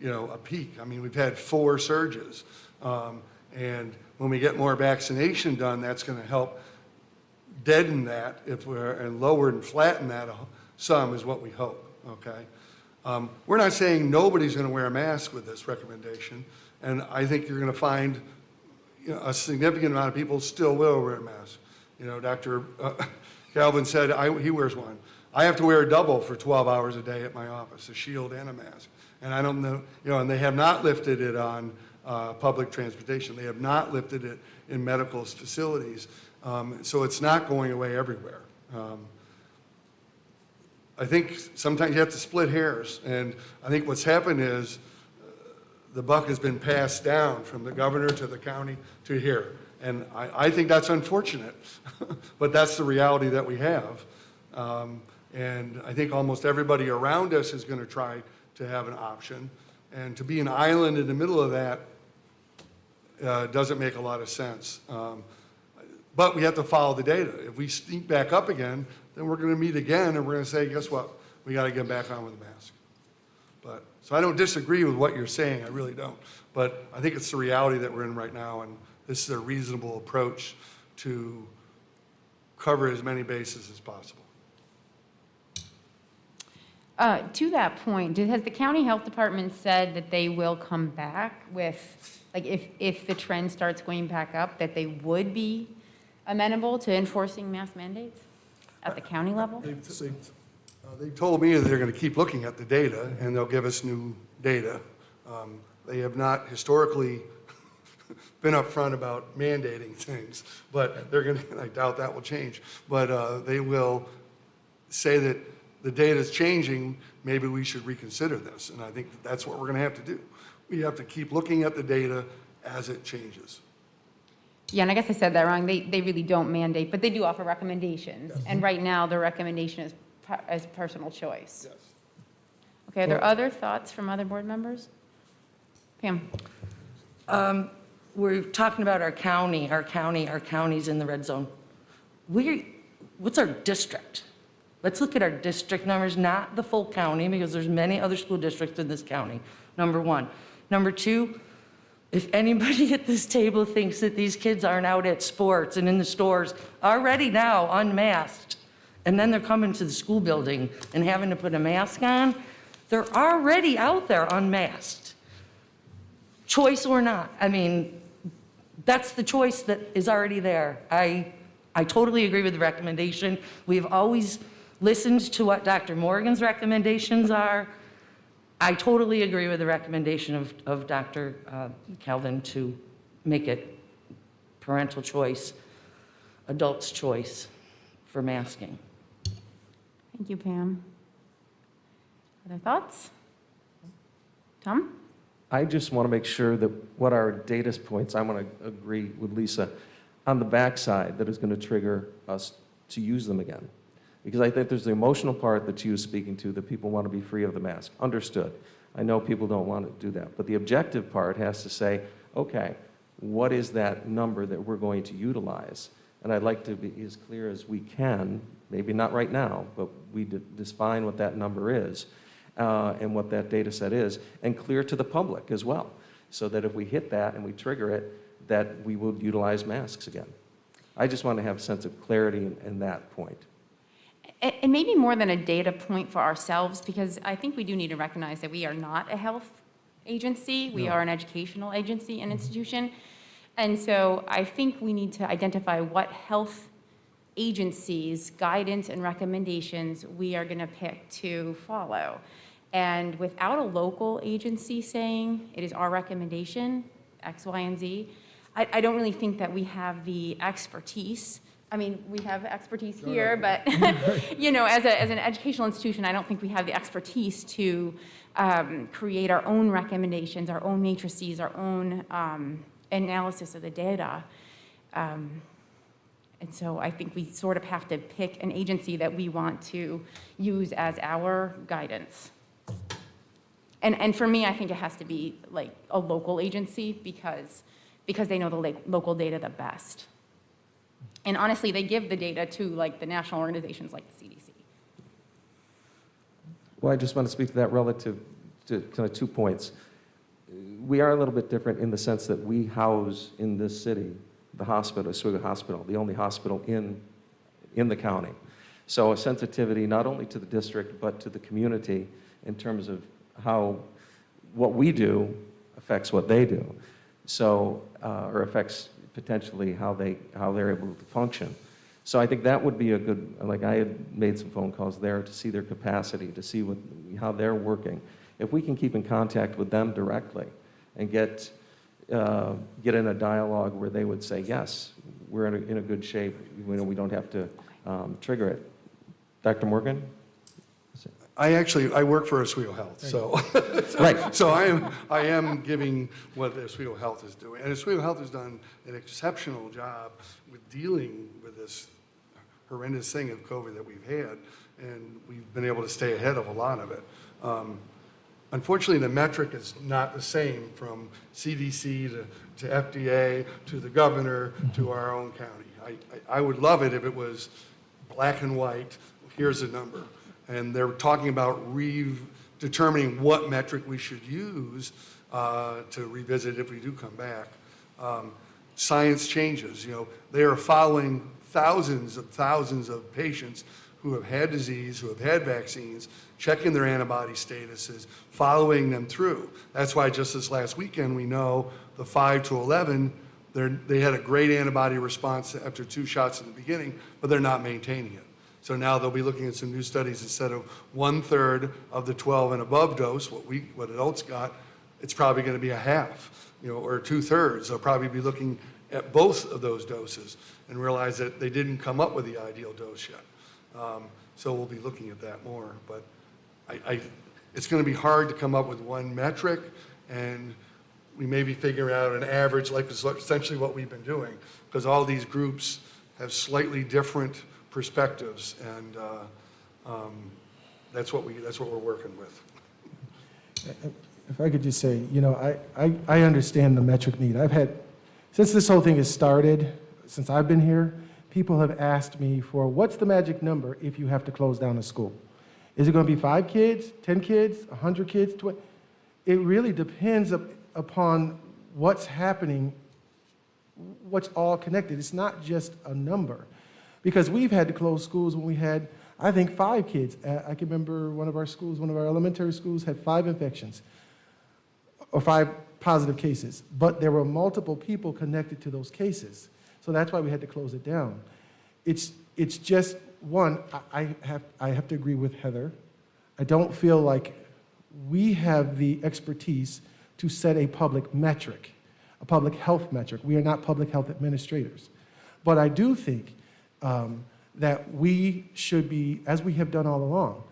a peak. I mean, we've had 4 surges. And when we get more vaccination done, that's going to help deaden that and lower and flatten that some is what we hope, okay? We're not saying nobody's going to wear a mask with this recommendation, and I think you're going to find a significant amount of people still will wear a mask. Dr. Calvin said he wears one. I have to wear a double for 12 hours a day at my office, a shield and a mask. And I don't know, and they have not lifted it on public transportation. They have not lifted it in medical facilities. So it's not going away everywhere. I think sometimes you have to split hairs. And I think what's happened is the buck has been passed down from the governor to the county to here. And I think that's unfortunate, but that's the reality that we have. And I think almost everybody around us is going to try to have an option. And to be an island in the middle of that doesn't make a lot of sense. But we have to follow the data. If we sneak back up again, then we're going to meet again and we're going to say, guess what? We got to get back on with the mask. So I don't disagree with what you're saying, I really don't. But I think it's the reality that we're in right now, and this is a reasonable approach to cover as many bases as possible. To that point, has the county health department said that they will come back with, like, if the trend starts going back up, that they would be amenable to enforcing mask mandates at the county level? They've told me that they're going to keep looking at the data, and they'll give us new data. They have not historically been upfront about mandating things, but they're going to, I doubt that will change. But they will say that the data is changing, maybe we should reconsider this. And I think that's what we're going to have to do. We have to keep looking at the data as it changes. Yeah, and I guess I said that wrong. They really don't mandate, but they do offer recommendations. Yes. And right now, the recommendation is personal choice. Yes. Okay, are there other thoughts from other board members? Pam? We're talking about our county. Our county's in the red zone. What's our district? Let's look at our district numbers, not the full county, because there's many other school districts in this county, number one. Number two, if anybody at this table thinks that these kids aren't out at sports and in the stores already now unmasked, and then they're coming to the school building and having to put a mask on, they're already out there unmasked. Choice or not. I mean, that's the choice that is already there. I totally agree with the recommendation. We've always listened to what Dr. Morgan's recommendations are. I totally agree with the recommendation of Dr. Calvin to make it parental choice, adult's choice for masking. Thank you, Pam. Other thoughts? Tom? I just want to make sure that what our data points, I want to agree with Lisa, on the backside that is going to trigger us to use them again. Because I think there's the emotional part that she was speaking to, that people want to be free of the mask. Understood. I know people don't want to do that. But the objective part has to say, okay, what is that number that we're going to utilize? And I'd like to be as clear as we can, maybe not right now, but we define what that number is and what that data set is, and clear to the public as well, so that if we hit that and we trigger it, that we will utilize masks again. I just want to have a sense of clarity in that point. And maybe more than a data point for ourselves, because I think we do need to recognize that we are not a health agency. We are an educational agency and institution. And so I think we need to identify what health agencies' guidance and recommendations we are going to pick to follow. And without a local agency saying it is our recommendation, X, Y, and Z, I don't really think that we have the expertise. I mean, we have expertise here, but, you know, as an educational institution, I don't think we have the expertise to create our own recommendations, our own matrices, our own analysis of the data. And so I think we sort of have to pick an agency that we want to use as our guidance. And for me, I think it has to be like a local agency because they know the local data the best. And honestly, they give the data to like the national organizations like the CDC. Well, I just want to speak to that relative to kind of 2 points. We are a little bit different in the sense that we house in this city the hospital, Oswego Hospital, the only hospital in the county. So a sensitivity not only to the district but to the community in terms of how what we do affects what they do. So, or affects potentially how they're able to function. So I think that would be a good, like I had made some phone calls there to see their capacity, to see how they're working. If we can keep in contact with them directly and get in a dialogue where they would say, yes, we're in a good shape, we don't have to trigger it. Dr. Morgan? I work for Oswego Health, so. Right. So I am giving what Oswego Health is doing. And Oswego Health has done an exceptional job with dealing with this horrendous thing of COVID that we've had, and we've been able to stay ahead of a lot of it. Unfortunately, the metric is not the same from CDC to FDA to the governor to our own county. I would love it if it was black and white, here's a number. And they're talking about determining what metric we should use to revisit if we do come back. Science changes, they are following thousands of patients who have had disease, who have had vaccines, checking their antibody statuses, following them through. That's why just this last weekend, we know the 5 to 11, they had a great antibody response after 2 shots in the beginning, but they're not maintaining it. So now they'll be looking at some new studies. Instead of 1/3 of the 12 and above dose, what adults got, it's probably going to be a half, or 2/3. They'll probably be looking at both of those doses and realize that they didn't come up with the ideal dose yet. So we'll be looking at that more. But it's going to be hard to come up with one metric, and we may be figuring out an average, like essentially what we've been doing, because all these groups have slightly different perspectives, and that's what we're working with. If I could just say, I understand the metric need. Since this whole thing has started, since I've been here, people have asked me for what's the magic number if you have to close down a school? Is it going to be 5 kids, 10 kids, 100 kids, 20? It really depends upon what's happening, what's all connected. It's not just a number. Because we've had to close schools when we had, I think, 5 kids. I can remember one of our elementary schools had 5 infections, or 5 positive cases. But there were multiple people connected to those cases. So that's why we had to close it down. It's just, one, I have to agree with Heather. I don't feel like we have the expertise to set a public metric, a public health metric. We are not public health administrators. But I do think that we should be, as we have done all along,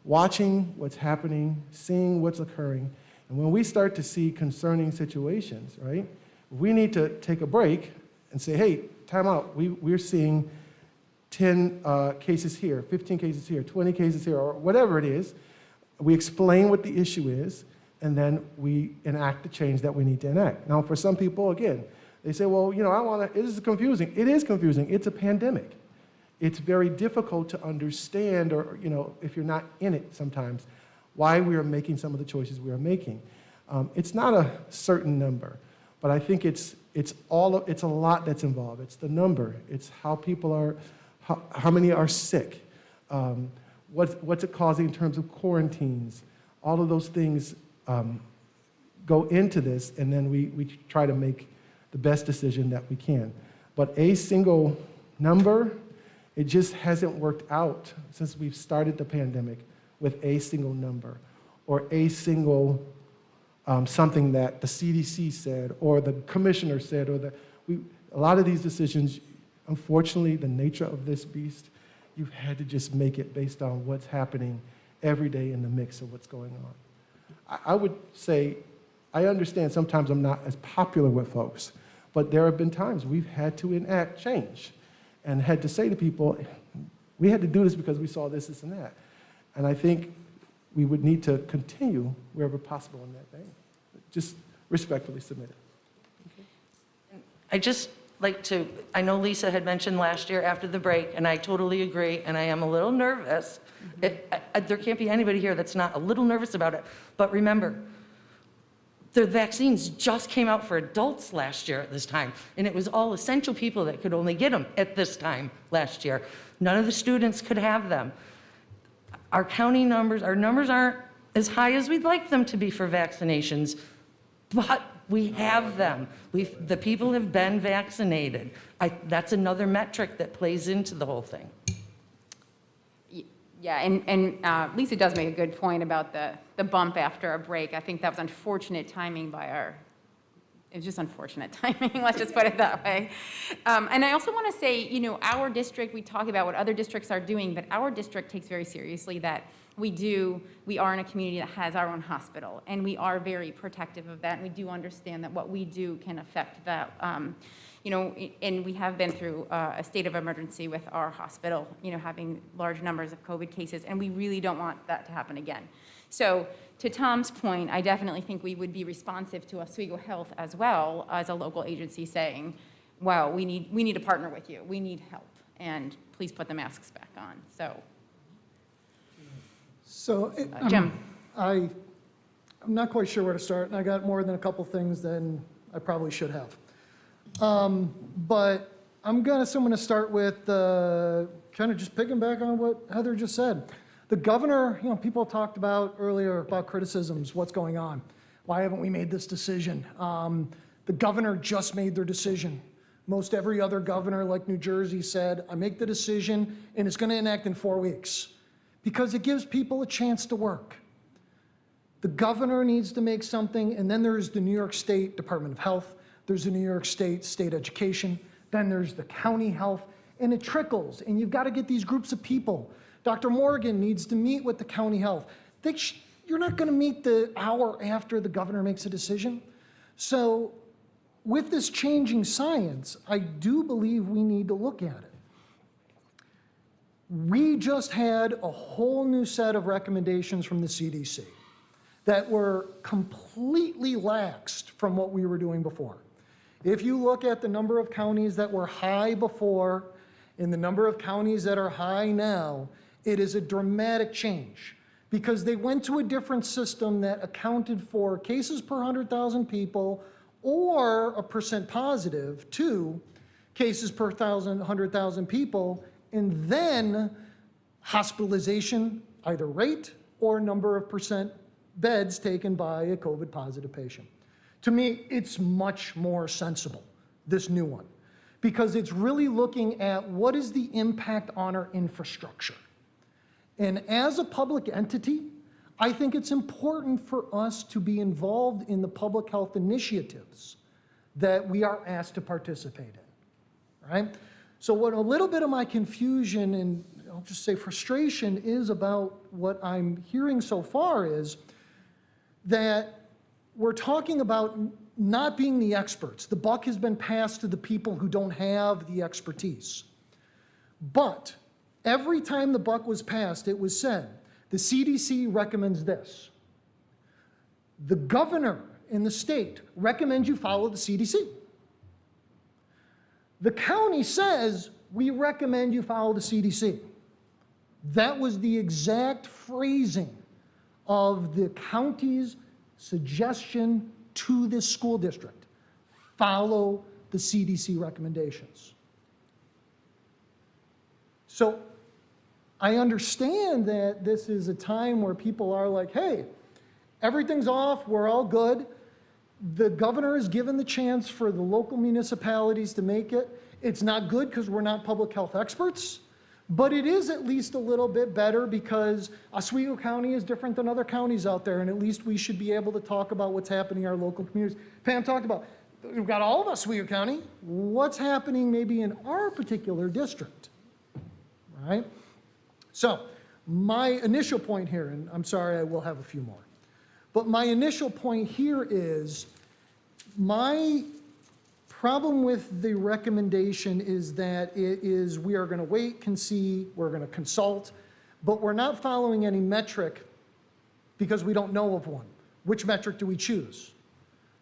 watching what's happening, seeing what's occurring, and when we start to see concerning situations, right, we need to take a break and say, hey, time out. We're seeing 10 cases here, 15 cases here, 20 cases here, or whatever it is. We explain what the issue is, and then we enact the change that we need to enact. Now, for some people, again, they say, well, it is confusing. It is confusing. It's a pandemic. It's very difficult to understand, or, if you're not in it sometimes, why we are making some of the choices we are making. It's not a certain number, but I think it's a lot that's involved. It's the number. It's how people are, how many are sick. What's it causing in terms of quarantines? All of those things go into this, and then we try to make the best decision that we can. But a single number, it just hasn't worked out since we've started the pandemic with a single number or a single something that the CDC said or the commissioner said a lot of these decisions, unfortunately, the nature of this beast, you've had to just make it based on what's happening every day in the mix of what's going on. I would say, I understand sometimes I'm not as popular with folks, but there have been times we've had to enact change and had to say to people, we had to do this because we saw this, this, and that. And I think we would need to continue wherever possible in that vein. Just respectfully submit it. I just like to, I know Lisa had mentioned last year after the break, and I totally agree, and I am a little nervous. There can't be anybody here that's not a little nervous about it. But remember, the vaccines just came out for adults last year at this time, and it was all essential people that could only get them at this time last year. None of the students could have them. Our county numbers, our numbers aren't as high as we'd like them to be for vaccinations, but we have them. The people have been vaccinated. That's another metric that plays into the whole thing. Yeah, and Lisa does make a good point about the bump after a break. I think that was unfortunate timing it was just unfortunate timing, let's just put it that way. And I also want to say, our district, we talk about what other districts are doing, but our district takes very seriously that we are in a community that has our own hospital, and we are very protective of that, and we do understand that what we do can affect that. And we have been through a state of emergency with our hospital, having large numbers of COVID cases, and we really don't want that to happen again. So to Tom's point, I definitely think we would be responsive to Oswego Health as well as a local agency saying, wow, we need to partner with you. We need help, and please put the masks back on. So Jim. I'm not quite sure where to start, and I got more than a couple things than I probably should have. But I'm going to start with kind of just picking back on what Heather just said. The governor, people talked about earlier about criticisms, what's going on. Why haven't we made this decision? The governor just made their decision. Most every other governor, like New Jersey, said, I make the decision, and it's going to enact in 4 weeks because it gives people a chance to work. The governor needs to make something, and then there's the New York State Department of Health. There's the New York State Education, then there's the county health, and it trickles, and you've got to get these groups of people. Dr. Morgan needs to meet with the county health. You're not going to meet the hour after the governor makes a decision. So with this changing science, I do believe we need to look at it. We just had a whole new set of recommendations from the CDC that were completely laxed from what we were doing before. If you look at the number of counties that were high before and the number of counties that are high now, it is a dramatic change because they went to a different system that accounted for cases per 100,000 people or a percent positive to cases per 100,000 people, and then hospitalization, either rate or number of percent beds taken by a COVID positive patient. To me, it's much more sensible, this new one, because it's really looking at what is the impact on our infrastructure. And as a public entity, I think it's important for us to be involved in the public health initiatives that we are asked to participate in, right? So what a little bit of my confusion and I'll just say frustration is about what I'm hearing so far is that we're talking about not being the experts. The buck has been passed to the people who don't have the expertise. But every time the buck was passed, it was said, the CDC recommends this. The governor in the state recommends you follow the CDC. The county says, we recommend you follow the CDC. That was the exact phrasing of the county's suggestion to this school district. Follow the CDC recommendations. So I understand that this is a time where people are like, hey, everything's off, we're all good. The governor is given the chance for the local municipalities to make it. It's not good because we're not public health experts, but it is at least a little bit better because Oswego County is different than other counties out there, and at least we should be able to talk about what's happening in our local communities. Pam talked about, we've got all of Oswego County. What's happening maybe in our particular district, right? So my initial point here, and I'm sorry, I will have a few more, but my initial point here is my problem with the recommendation is that it is, we are going to wait, can see, we're going to consult, but we're not following any metric because we don't know of one. Which metric do we choose?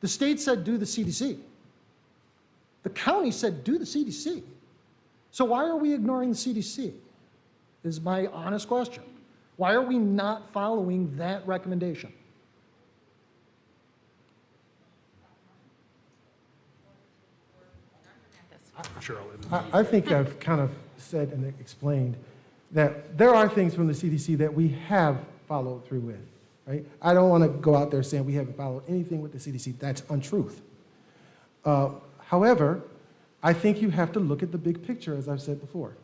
The state said do the CDC. The county said do the CDC. So why are we ignoring the CDC? Is my honest question. Why are we not following that recommendation? I think I've kind of said and explained that there are things from the CDC that we have followed through with, right? I don't want to go out there saying we haven't followed anything with the CDC. That's untruth. However, I think you have to look at the big picture, as I've said before.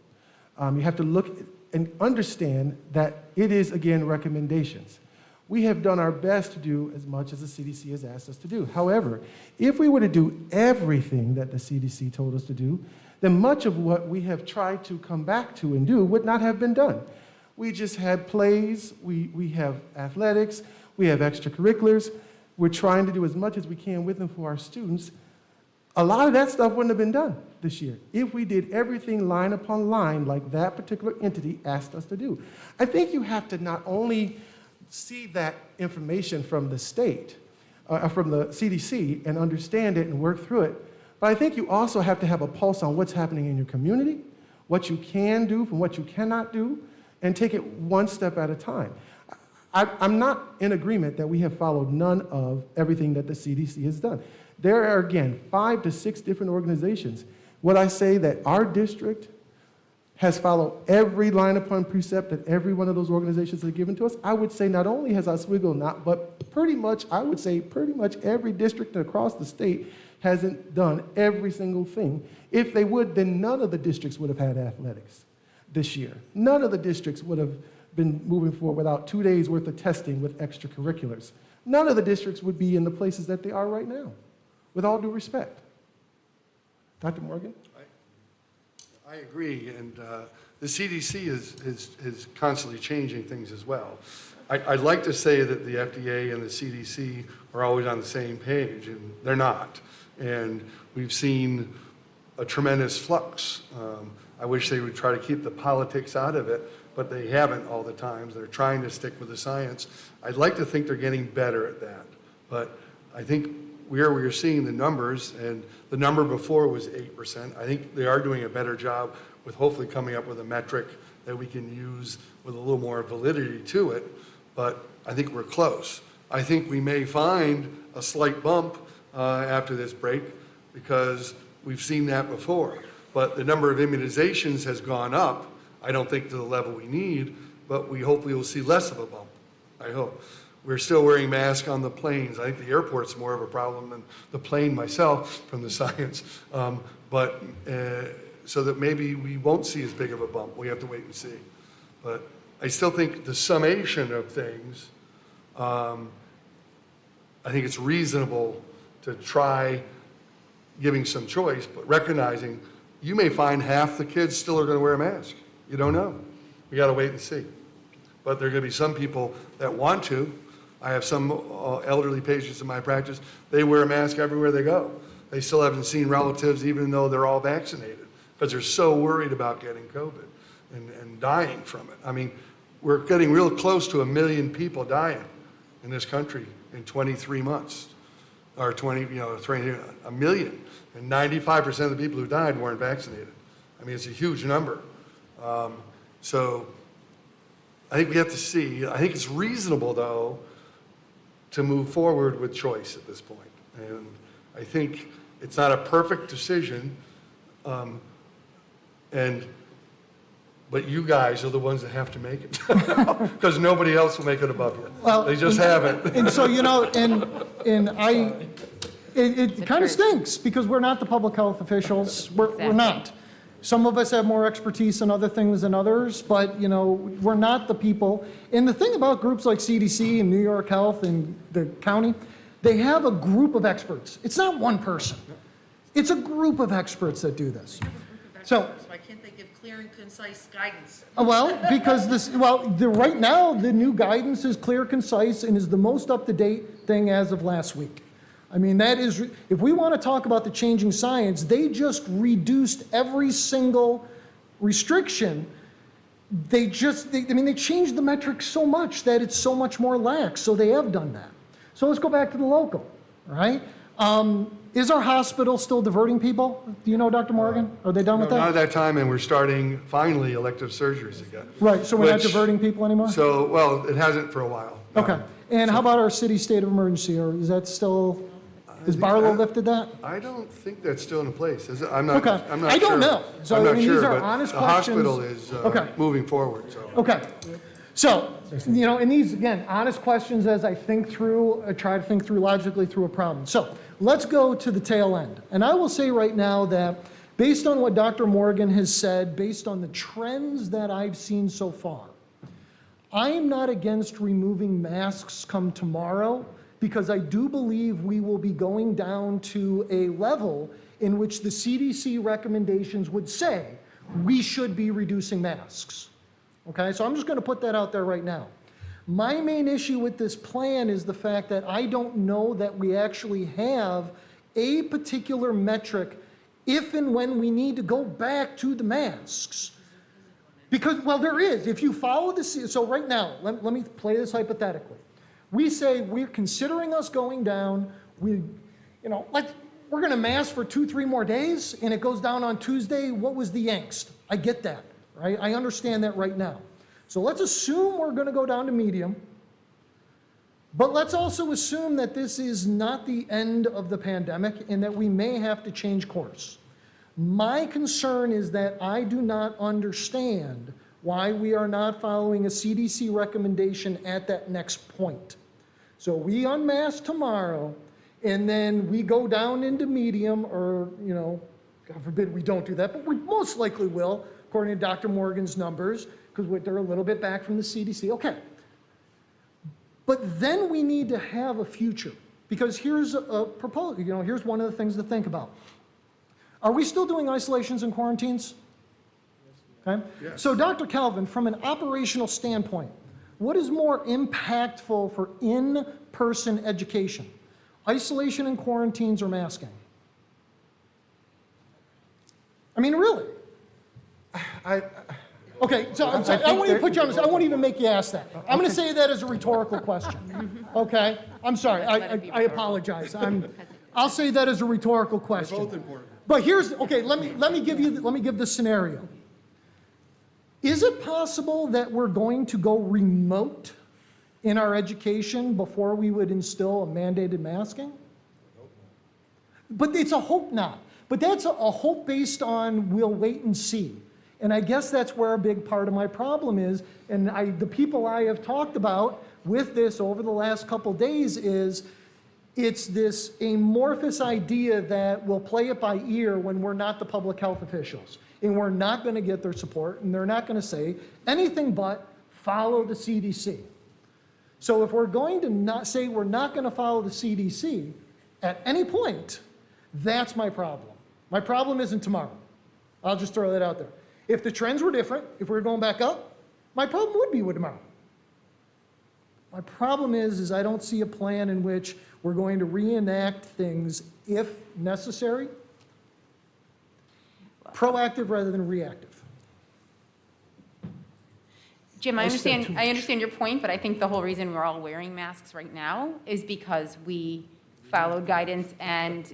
You have to look and understand that it is, again, recommendations. We have done our best to do as much as the CDC has asked us to do. However, if we were to do everything that the CDC told us to do, then much of what we have tried to come back to and do would not have been done. We just had plays, we have athletics, we have extracurriculars. We're trying to do as much as we can with them for our students. A lot of that stuff wouldn't have been done this year if we did everything line upon line like that particular entity asked us to do. I think you have to not only see that information from the state, from the CDC, and understand it and work through it, but I think you also have to have a pulse on what's happening in your community, what you can do from what you cannot do, and take it one step at a time. I'm not in agreement that we have followed none of everything that the CDC has done. There are, again, 5 to 6 different organizations. Would I say that our district has followed every line upon precept that every one of those organizations have given to us? I would say not only has Oswego not, but pretty much, I would say pretty much every district across the state hasn't done every single thing. If they would, then none of the districts would have had athletics this year. None of the districts would have been moving forward without 2 days worth of testing with extracurriculars. None of the districts would be in the places that they are right now, with all due respect. Dr. Morgan? I agree, and the CDC is constantly changing things as well. I'd like to say that the FDA and the CDC are always on the same page, and they're not. And we've seen a tremendous flux. I wish they would try to keep the politics out of it, but they haven't all the time. They're trying to stick with the science. I'd like to think they're getting better at that, but I think where we're seeing the numbers, and the number before was 8%. I think they are doing a better job with hopefully coming up with a metric that we can use with a little more validity to it, but I think we're close. I think we may find a slight bump after this break because we've seen that before. But the number of immunizations has gone up, I don't think to the level we need, but we hopefully will see less of a bump, I hope. We're still wearing masks on the planes. I think the airport's more of a problem than the plane myself from the science. So that maybe we won't see as big of a bump. We have to wait and see. But I still think the summation of things, I think it's reasonable to try giving some choice, but recognizing you may find half the kids still are going to wear a mask. You don't know. We got to wait and see. But there are going to be some people that want to. I have some elderly patients in my practice. They wear a mask everywhere they go. They still haven't seen relatives even though they're all vaccinated because they're so worried about getting COVID and dying from it. I mean, we're getting real close to 1 million people dying in this country in 23 months, or 1 million. And 95% of the people who died weren't vaccinated. I mean, it's a huge number. So I think we have to see. I think it's reasonable, though, to move forward with choice at this point. And I think it's not a perfect decision. And But you guys are the ones that have to make it, because nobody else will make it above you. Well, They just haven't. And so, it kind of stinks, because we're not the public health officials. We're not. Some of us have more expertise in other things than others, but, we're not the people. And the thing about groups like CDC and New York Health and the county, they have a group of experts. It's not one person. It's a group of experts that do this. So, Why can't they give clear and concise guidance? well, because right now, the new guidance is clear, concise, and is the most up-to-date thing as of last week. I mean, that is, if we want to talk about the changing science, they just reduced every single restriction. They changed the metrics so much that it's so much more lax, so they have done that. So let's go back to the local, right? Is our hospital still diverting people? Do you know, Dr. Morgan? Are they done with Not that? at that time, and we're starting finally elective surgeries again. Right, so we're not Which- diverting people anymore? So, well, it hasn't for a while. Okay, and how about our city state of emergency, or is that still, has Barlow lifted that? I don't think that's still in place, is it? I'm not Okay. I'm not I don't sure. know. So, I'm I not mean, sure, these are but honest the questions. hospital is Okay. moving forward, so. Okay, so, and these, again, honest questions as I think through, try to think through logically through a problem. So, let's go to the tail end. And I will say right now that based on what Dr. Morgan has said, based on the trends that I've seen so far, I'm not against removing masks come tomorrow, because I do believe we will be going down to a level in which the CDC recommendations would say we should be reducing masks. Okay, so I'm just going to put that out there right now. My main issue with this plan is the fact that I don't know that we actually have a particular metric if and when we need to go back to the masks. Because, well, there is. If you follow this, so right now, let me play this hypothetically. We say we're considering us going down, we're going to mask for 2-3 more days, and it goes down on Tuesday. What was the angst? I get that, right? I understand that right now. So let's assume we're going to go down to medium, but let's also assume that this is not the end of the pandemic and that we may have to change course. My concern is that I do not understand why we are not following a CDC recommendation at that next point. So we unmask tomorrow, and then we go down into medium, or, God forbid we don't do that, but we most likely will, according to Dr. Morgan's numbers, because they're a little bit back from the CDC. Okay. But then we need to have a future, because here's a proposal, here's one of the things to think about. Are we still doing isolations and quarantines? Okay. Yes. So Dr. Calvin, from an operational standpoint, what is more impactful for in-person education? Isolation and quarantines or masking? I mean, really? Okay, so I won't even put you on this, I won't even make you ask that. I'm going to say that as a rhetorical question, okay? I'm sorry, I apologize. I'll say that as a rhetorical question. Both important. But let me give this scenario. Is it possible that we're going to go remote in our education before we would instill a mandated masking? But it's a hope not. But that's a hope based on we'll wait and see. And I guess that's where a big part of my problem is, and the people I have talked about with this over the last couple days is, it's this amorphous idea that we'll play it by ear when we're not the public health officials. And we're not going to get their support, and they're not going to say anything but follow the CDC. So if we're going to not say we're not going to follow the CDC at any point, that's my problem. My problem isn't tomorrow. I'll just throw that out there. If the trends were different, if we were going back up, my problem would be with tomorrow. My problem is I don't see a plan in which we're going to reenact things if necessary, proactive rather than reactive. Jim, I I said understand, too I much. understand your point, but I think the whole reason we're all wearing masks right now is because we followed guidance and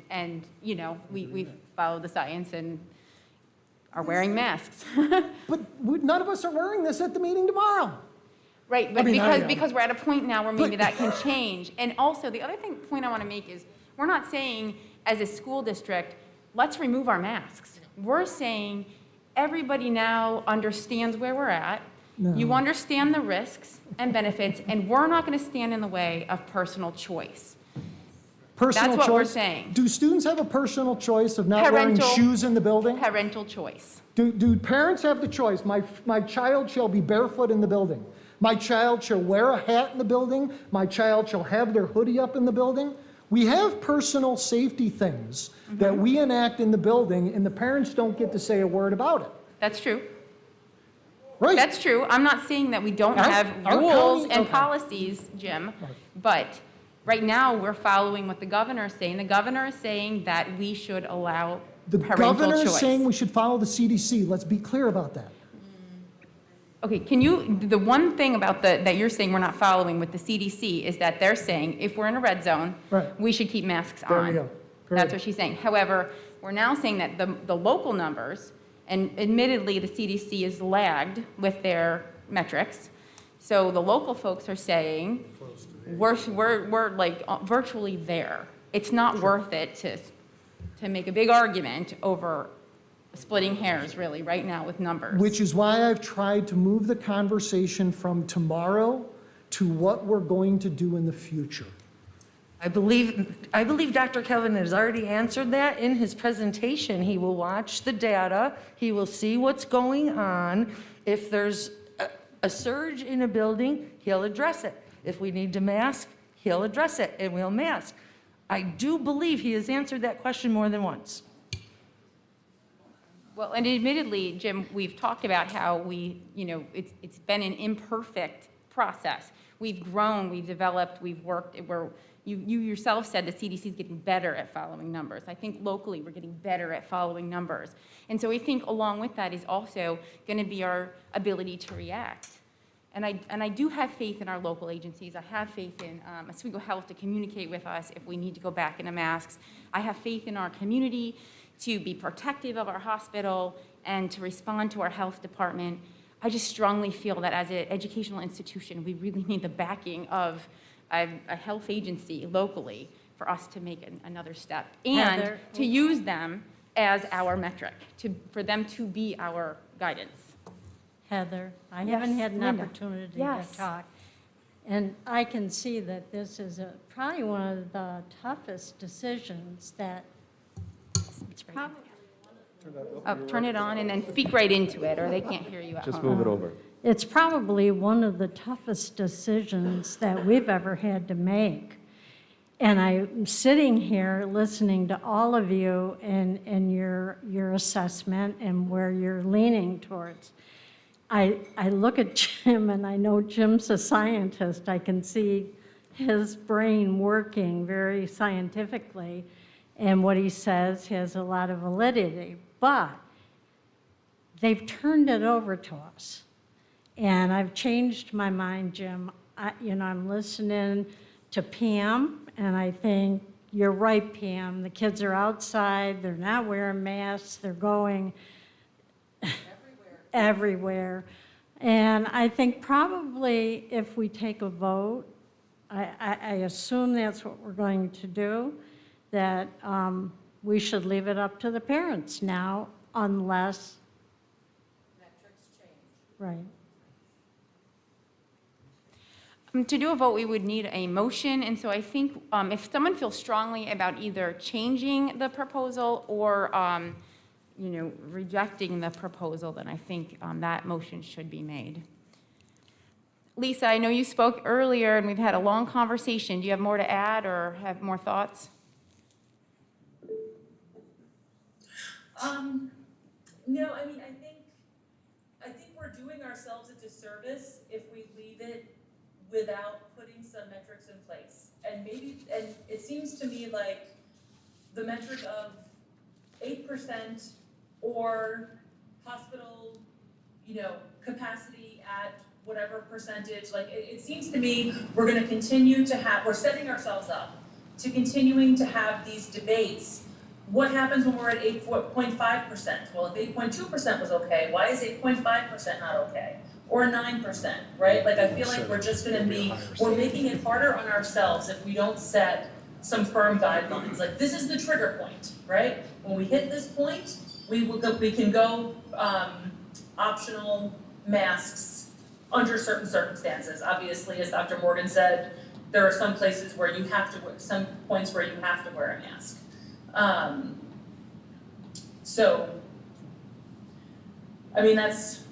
we followed the science and are wearing masks. But none of us are wearing this at the meeting tomorrow. Right, but I mean, I am. because we're at a point now where maybe But- that can change. And also, the other point I want to make is, we're not saying, as a school district, let's remove our masks. We're saying, everybody now understands where we're at. You understand the risks and benefits, and we're not going to stand in the way of personal choice. Personal That's what we're choice? saying. Do students have a personal choice of not wearing Parental- shoes in the building? Parental choice. Do parents have the choice? My child shall be barefoot in the building. My child shall wear a hat in the building. My child shall have their hoodie up in the building. We have personal safety things that we enact in the building, and the parents don't get to say a word about it. That's true. Right? That's true. I'm not saying that we don't Our- have our rules county- and okay. policies, Jim, but right now, we're following what the governor is saying. The governor is saying that we should allow The parental governor is choice. saying we should follow the CDC. Let's be clear about that. Okay, the one thing about that you're saying we're not following with the CDC is that they're saying if we're in a red zone, Right. we should keep masks There on. we go. That's Good. what she's saying. However, we're now saying that the local numbers, and admittedly, the CDC is lagged with their metrics. So the local folks are saying, we're like virtually there. It's not worth it to make a big argument over splitting hairs really right now with numbers. Which is why I've tried to move the conversation from tomorrow to what we're going to do in the future. I believe Dr. Kelvin has already answered that in his presentation. He will watch the data, he will see what's going on. If there's a surge in a building, he'll address it. If we need to mask, he'll address it, and we'll mask. I do believe he has answered that question more than once. Well, and admittedly, Jim, we've talked about how it's been an imperfect process. We've grown, we've developed, we've worked, you yourself said the CDC is getting better at following numbers. I think locally we're getting better at following numbers. And so I think along with that is also going to be our ability to react. And I do have faith in our local agencies. I have faith in Oswego Health to communicate with us if we need to go back into masks. I have faith in our community to be protective of our hospital and to respond to our health department. I just strongly feel that as an educational institution, we really need the backing of a health agency locally for us to make another step and Heather. to use them as our metric, for them to be our guidance. Heather, I Yes, haven't had an Linda. opportunity Yes. to talk. And I can see that this is probably one of the toughest decisions that it's probably. Turn it on and then speak right into it, or they can't hear you at Just home. move it over. It's probably one of the toughest decisions that we've ever had to make. And I'm sitting here listening to all of you and your assessment and where you're leaning towards. I look at Jim, and I know Jim's a scientist. I can see his brain working very scientifically, and what he says has a lot of validity. But they've turned it over to us. And I've changed my mind, Jim. I'm listening to Pam, and I think you're right, Pam. The kids are outside, they're not wearing masks, they're going everywhere. And I think probably if we take a vote, I assume that's what we're going to do, that we should leave it up to the parents now unless. Metrics change. Right. To do a vote, we would need a motion, and so I think if someone feels strongly about either changing the proposal or, rejecting the proposal, then I think that motion should be made. Lisa, I know you spoke earlier, and we've had a long conversation. Do you have more to add or have more thoughts? No, I mean, I think we're doing ourselves a disservice if we leave it without putting some metrics in place. And it seems to me like the metric of 8% or hospital, capacity at whatever percentage, like it seems to me we're gonna continue to we're setting ourselves up to continuing to have these debates. What happens when we're at 8.5%? Well, if 8.2% was okay, why is 8.5% not okay? Or 9%, right? Like I feel like we're just gonna we're making it harder on ourselves if we don't set some firm guidelines. Like this is the trigger point, right? When we hit this point, we can go optional masks under certain circumstances. Obviously, as Dr. Morgan said, there are some places where you have to, some points where you have to wear a mask. So, I mean, that's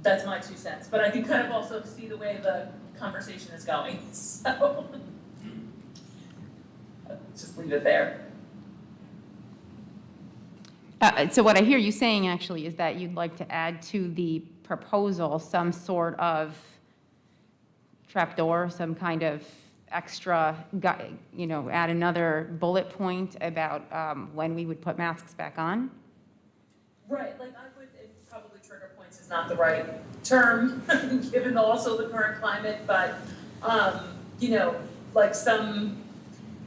my 2 cents, but I can kind of also see the way the conversation is going, so just leave it there. So what I hear you saying actually is that you'd like to add to the proposal some sort of trapdoor, some kind of extra, add another bullet point about when we would put masks back on? Right, like I would, probably trigger points is not the right term, given also the current climate, but, like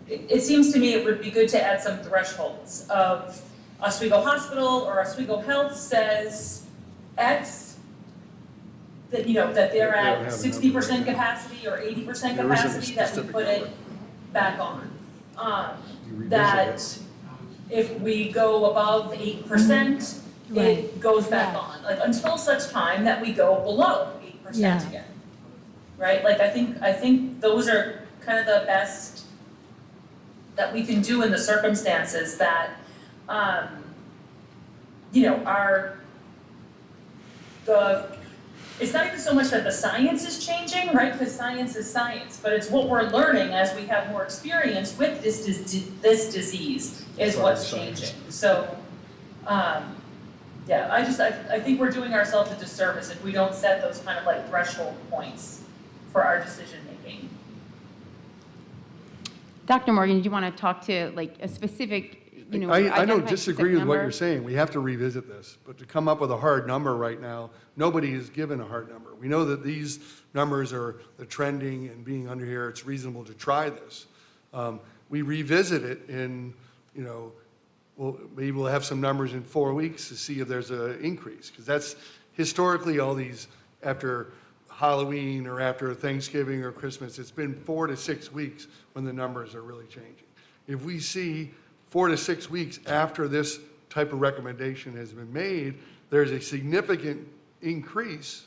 it seems to me it would be good to add some thresholds of Oswego Hospital or Oswego Health says X, that, that they're at 60% capacity or 80% capacity, that we put it back on. That if we go above 8%, it goes back on, like until such time that we go below 8% again. Right, like I think those are kind of the best that we can do in the circumstances that, it's not even so much that the science is changing, right? Because science is science, but it's what we're learning as we have more experience with this disease is what's changing. So, I think we're doing ourselves a disservice if we don't set those kind of like threshold points for our decision making. Dr. Morgan, do you want to talk to like a specific, I don't identify disagree specific with what number? you're saying. We have to revisit this, but to come up with a hard number right now, nobody is given a hard number. We know that these numbers are the trending and being under here, it's reasonable to try this. We revisit it in, maybe we'll have some numbers in 4 weeks to see if there's an increase, because that's historically all these, after Halloween or after Thanksgiving or Christmas, it's been 4 to 6 weeks when the numbers are really changing. If we see 4 to 6 weeks after this type of recommendation has been made, there's a significant increase,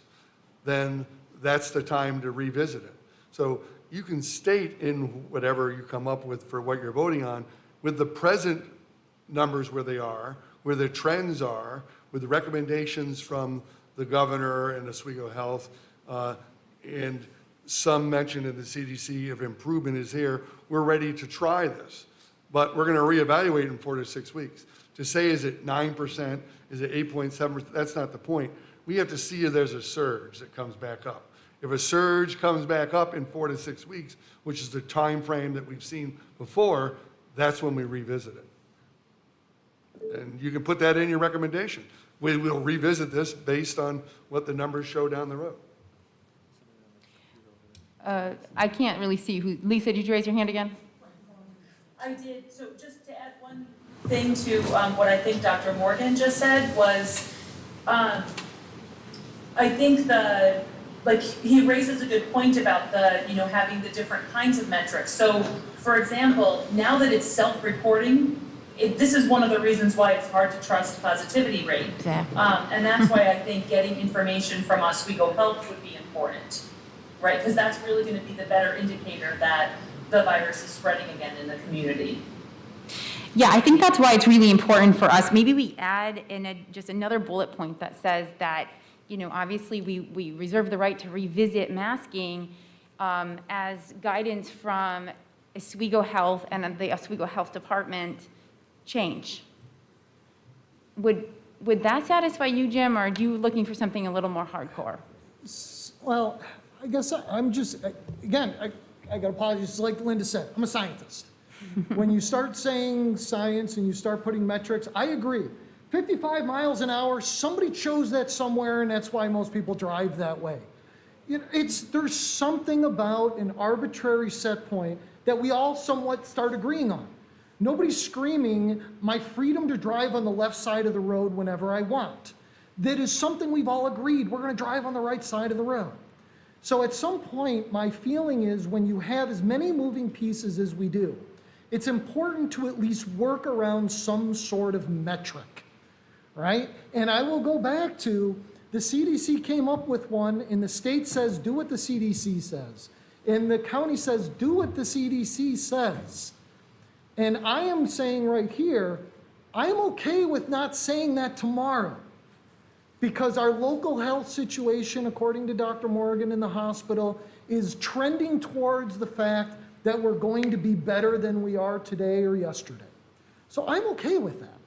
then that's the time to revisit it. So you can state in whatever you come up with for what you're voting on, with the present numbers where they are, where the trends are, with the recommendations from the governor and Oswego Health, and some mention in the CDC of improvement is here, we're ready to try this. But we're going to reevaluate in 4 to 6 weeks. To say, is it 9%, is it 8.7%, that's not the point. We have to see if there's a surge that comes back up. If a surge comes back up in 4 to 6 weeks, which is the time frame that we've seen before, that's when we revisit it. And you can put that in your recommendation. We will revisit this based on what the numbers show down the road. I can't really see who, Lisa, did you raise your hand again? I did, so just to add one thing to what I think Dr. Morgan just said was, I think he raises a good point about having the different kinds of metrics. So, for example, now that it's self-reporting, this is one of the reasons why it's hard to trust positivity rate. Exactly. And that's why I think getting information from Oswego Health would be important, right? Because that's really going to be the better indicator that the virus is spreading again in the community. Yeah, I think that's why it's really important for us. Maybe we add in just another bullet point that says that, obviously we reserve the right to revisit masking as guidance from Oswego Health and the Oswego Health Department change. Would that satisfy you, Jim, or are you looking for something a little more hardcore? Well, I guess I'm just, again, I got apologies, it's like Linda said, I'm a scientist. When you start saying science and you start putting metrics, I agree. 55 miles an hour, somebody chose that somewhere, and that's why most people drive that way. There's something about an arbitrary set point that we all somewhat start agreeing on. Nobody's screaming my freedom to drive on the left side of the road whenever I want. That is something we've all agreed, we're gonna drive on the right side of the road. So at some point, my feeling is when you have as many moving pieces as we do, it's important to at least work around some sort of metric. right? And I will go back to, the CDC came up with one, and the state says, do what the CDC says. And the county says, do what the CDC says. And I am saying right here, I'm okay with not saying that tomorrow, because our local health situation, according to Dr. Morgan in the hospital, is trending towards the fact that we're going to be better than we are today or yesterday. So I'm okay with that.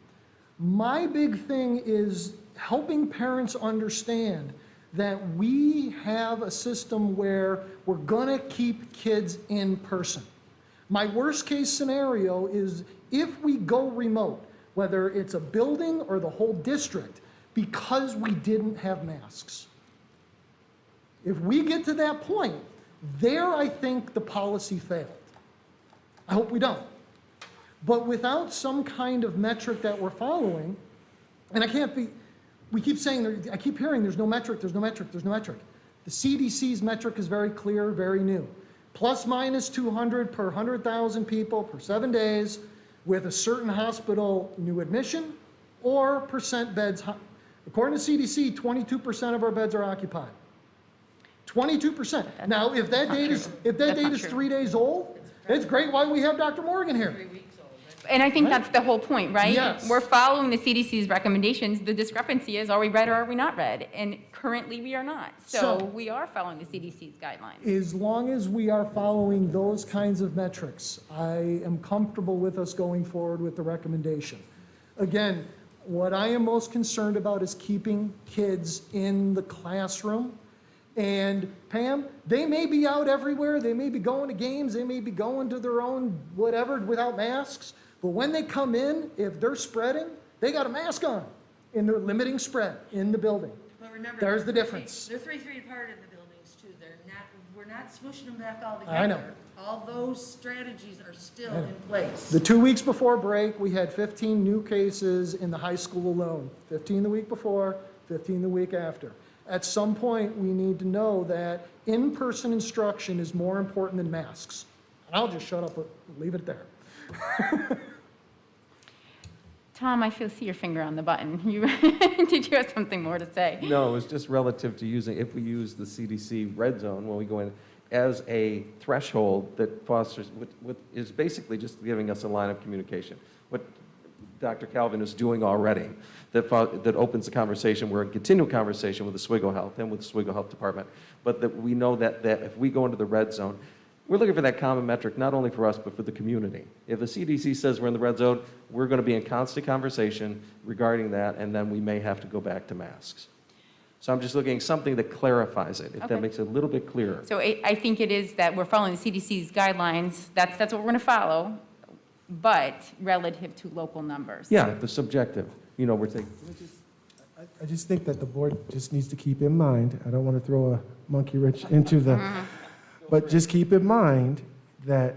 My big thing is helping parents understand that we have a system where we're gonna keep kids in person. My worst case scenario is if we go remote, whether it's a building or the whole district, because we didn't have masks. If we get to that point, there I think the policy failed. I hope we don't. But without some kind of metric that we're following, and we keep saying, I keep hearing there's no metric, there's no metric, there's no metric. The CDC's metric is very clear, very new. Plus minus 200 per 100,000 people per 7 days with a certain hospital new admission or percent beds. According to CDC, 22% of our beds are occupied. 22%. Now, if that date is 3 days old, it's great why we have Dr. Morgan here. And I think that's the whole point, right? Yes. We're following the CDC's recommendations. The discrepancy is, are we red or are we not red? And currently, we are not. So we are following the CDC's guidelines. As long as we are following those kinds of metrics, I am comfortable with us going forward with the recommendation. Again, what I am most concerned about is keeping kids in the classroom. And Pam, they may be out everywhere, they may be going to games, they may be going to their own whatever without masks, but when they come in, if they're spreading, they got a mask on, and they're limiting spread in the building. But remember, There's the difference. They're 3 feet apart in the buildings too. We're not smushing them back all together. I know. All those strategies are still in place. The 2 weeks before break, we had 15 new cases in the high school alone. 15 the week before, 15 the week after. At some point, we need to know that in-person instruction is more important than masks. I'll just shut up and leave it there. Tom, I see your finger on the button. Did you have something more to say? No, it was just relative to if we use the CDC red zone when we go in as a threshold that fosters, what is basically just giving us a line of communication. What Dr. Calvin is doing already, that opens the conversation. We're in continual conversation with the Oswego Health and with the Oswego Health Department, but that we know that if we go into the red zone, we're looking for that common metric, not only for us, but for the community. If the CDC says we're in the red zone, we're going to be in constant conversation regarding that, and then we may have to go back to masks. So I'm just looking at something that clarifies it, if Okay. that makes it a little bit clearer. So I think it is that we're following the CDC's guidelines. That's what we're going to follow, but relative to local numbers. Yeah, the subjective, we're taking. I just think that the board just needs to keep in mind, I don't want to throw a monkey wrench into the, but just keep in mind that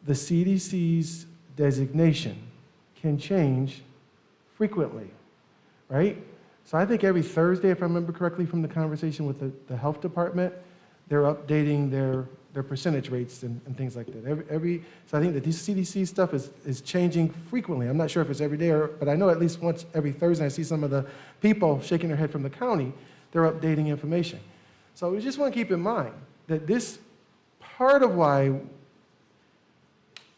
the CDC's designation can change frequently, right? So I think every Thursday, if I remember correctly from the conversation with the health department, they're updating their percentage rates and things like that. So I think that this CDC stuff is changing frequently. I'm not sure if it's every day, but I know at least once every Thursday I see some of the people shaking their head from the county, they're updating information. So we just want to keep in mind that this part of why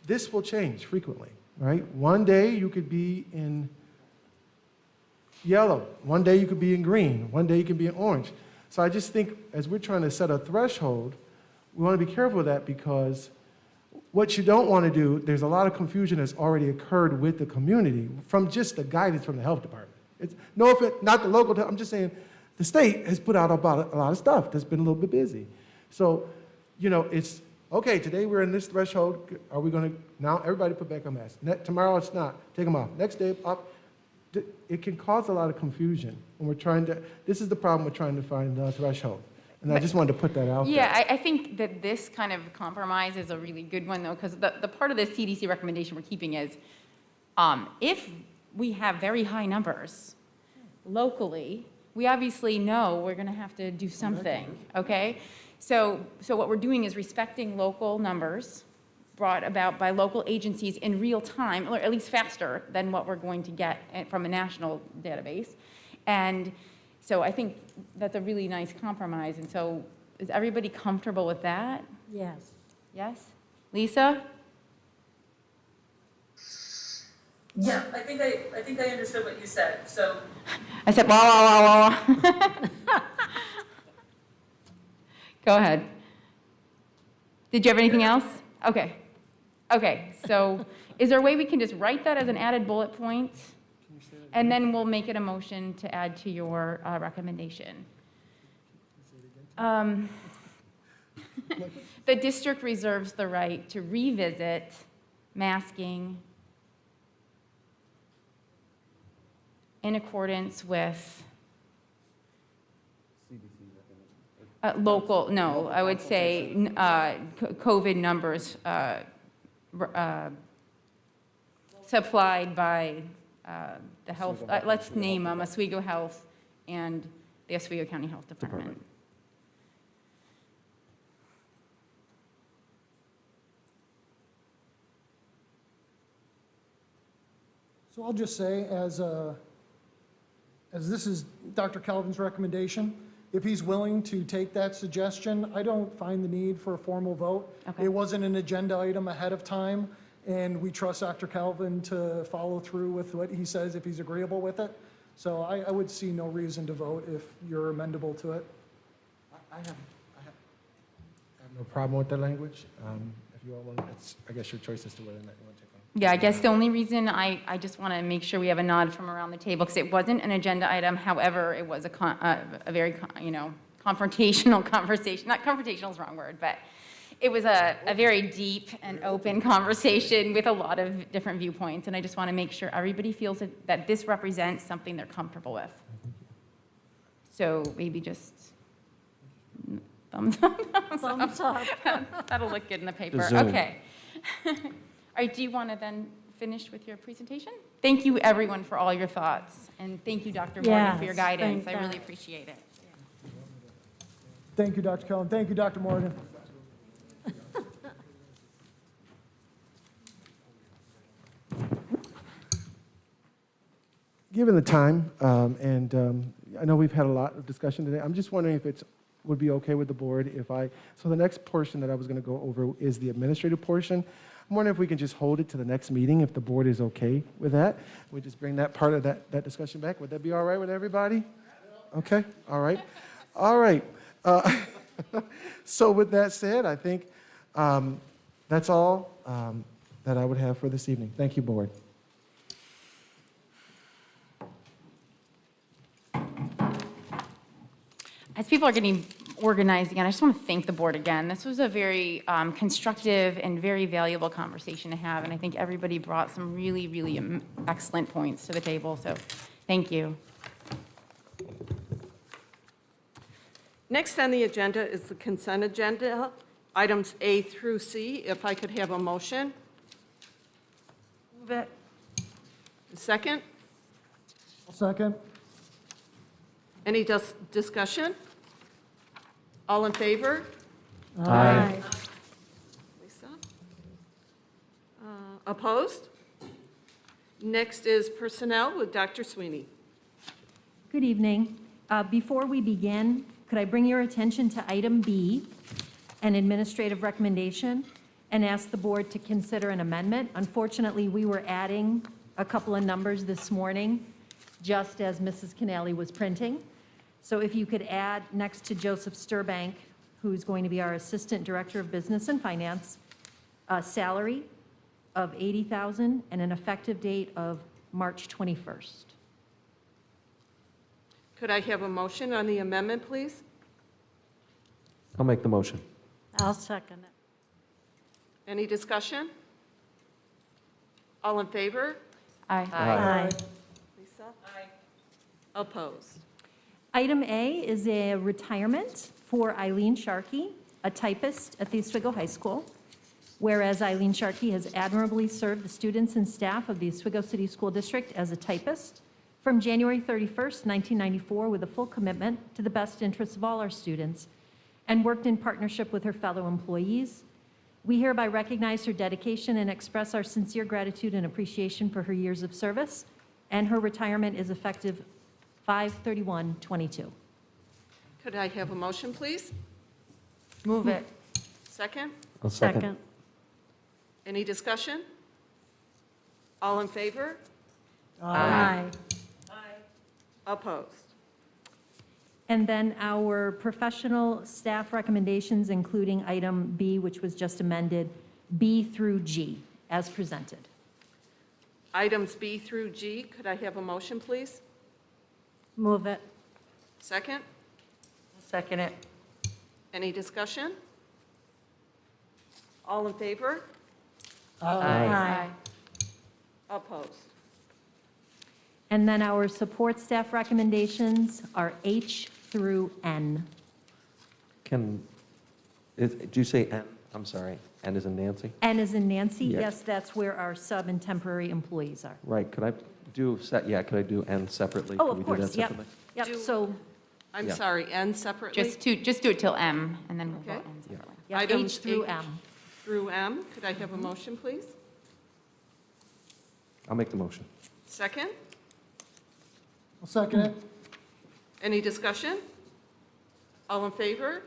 this will change frequently, right? One day you could be in yellow, one day you could be in green, one day you could be in orange. So I just think as we're trying to set a threshold, we want to be careful of that, because what you don't want to do, there's a lot of confusion that's already occurred with the community from just the guidance from the health department. It's no offense, not the local, I'm just saying the state has put out about a lot of stuff that's been a little bit busy. So, it's, okay, today we're in this threshold, are we going to, now everybody put back on masks. Tomorrow it's not, take them off. Next day, off. It can cause a lot of confusion, and this is the problem we're trying to find the threshold. And I just wanted to put that out there. Yeah, I think that this kind of compromise is a really good one, though, because the part of the CDC recommendation we're keeping is if we have very high numbers locally, we obviously know we're going to have to do something, okay? So what we're doing is respecting local numbers, brought about by local agencies in real time, or at least faster than what we're going to get from a national database. And so I think that's a really nice compromise. And so is everybody comfortable with that? Yes. Yes? Lisa? Yeah, I think I understood what you said, so. I said, wah, wah, wah, wah. Go ahead. Did you have anything else? Okay. Okay, so is there a way we can just write that as an added bullet point? And then we'll make it a motion to add to your recommendation. The district reserves the right to revisit masking in accordance with local, no, I would say COVID numbers supplied by the health, let's name them, Oswego Health and the Oswego County Health Department. So I'll just say, as this is Dr. Calvin's recommendation, if he's willing to take that suggestion, I don't find the need for a formal vote. Okay. It wasn't an agenda item ahead of time, and we trust Dr. Calvin to follow through with what he says if he's agreeable with it. So I would see no reason to vote if you're amendable to it. I have no problem with the language. If you all want, it's, I guess, your choice as to whether or not you want to take on. Yeah, I guess the only reason I just want to make sure we have a nod from around the table, because it wasn't an agenda item. However, it was a very, confrontational conversation. Not confrontational is the wrong word, but it was a very deep and open conversation with a lot of different viewpoints. And I just want to make sure everybody feels that this represents something they're comfortable with. So maybe just thumbs up. Thumbs up. That'll look good in the paper. Zoom. Okay. All right, do you want to then finish with your presentation? Thank you, everyone, for all your thoughts. And thank you, Dr. Morgan, for your Yes, guidance. thank I really God. appreciate it. Thank you, Dr. Calvin. Thank you, Dr. Morgan. Given the time, I know we've had a lot of discussion today, I'm just wondering if it would be okay with the board if so the next portion that I was going to go over is the administrative portion. I'm wondering if we can just hold it to the next meeting, if the board is okay with that. We just bring that part of that discussion back. Would that be all right with everybody? Okay, all right. All right. So with that said, I think that's all that I would have for this evening. Thank you, board. As people are getting organized again, I just want to thank the board again. This was a very constructive and very valuable conversation to have, and I think everybody brought some really, really excellent points to the table, so thank you. Next on the agenda is the consent agenda, items A through C. If I could have a motion. Move it. Second? Second. Any discussion? All in favor? Aye. Lisa? Opposed? Next is personnel with Dr. Sweeney. Good evening. Before we begin, could I bring your attention to item B, an administrative recommendation, and ask the board to consider an amendment? Unfortunately, we were adding a couple of numbers this morning, just as Mrs. Canali was printing. So if you could add next to Joseph Sturbank, who's going to be our Assistant Director of Business and Finance, a salary of $80,000 and an effective date of March 21st. Could I have a motion on the amendment, please? I'll make the motion. I'll second it. Any discussion? All in favor? Aye. Aye. Lisa? Aye. Opposed? Item A is a retirement for Eileen Sharkey, a typist at the Oswego High School. Whereas Eileen Sharkey has admirably served the students and staff of the Oswego City School District as a typist from January 31st, 1994, with a full commitment to the best interests of all our students, and worked in partnership with her fellow employees. We hereby recognize her dedication and express our sincere gratitude and appreciation for her years of service, and her retirement is effective 5/31/22. Could I have a motion, please? Move it. Second? I'll second. Second. Any discussion? All in favor? Aye. Opposed? And then our professional staff recommendations, including item B, which was just amended, B through G, as presented. Items B through G, could I have a motion, please? Move it. Second? Second it. Any discussion? All in favor? Aye. Opposed? And then our support staff recommendations are H through N. Did you say N? I'm sorry. N is in Nancy? N is in Nancy, Yeah. yes, that's where our sub and temporary employees are. Right, could I do N separately? Oh, Can of we do course, that yep. separately? Yep, Do- so, I'm Yeah. sorry, N separately? Just do it till M, and then we'll Okay. vote N separately. yeah, Items H through H M. Through M, could I have a motion, please? I'll make the motion. Second? I'll second it. Any discussion? All in favor?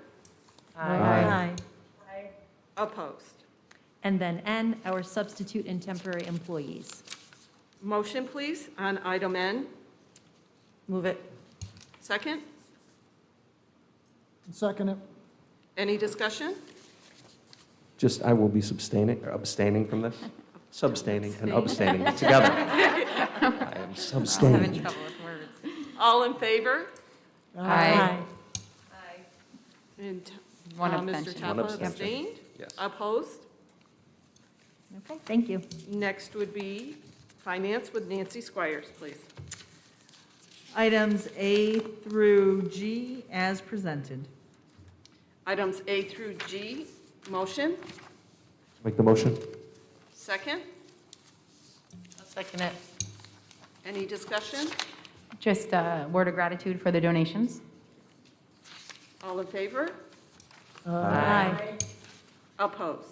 Aye. Opposed? And then N, our substitute and temporary employees. Motion, please, on item N. Move it. Second? Second it. Any discussion? I will be abstaining from this? Substaining and abstaining together. I am substaining. trouble with words. All in favor? Aye. And One Mr. abstention. One Chapa abstention. abstained? Yes. Opposed? Okay, thank you. Next would be Finance with Nancy Squires, please. Items A through G as presented. Items A through G, motion. Make the motion? Second? Second it. Any discussion? Just a word of gratitude for the donations. All in favor? Aye. Opposed?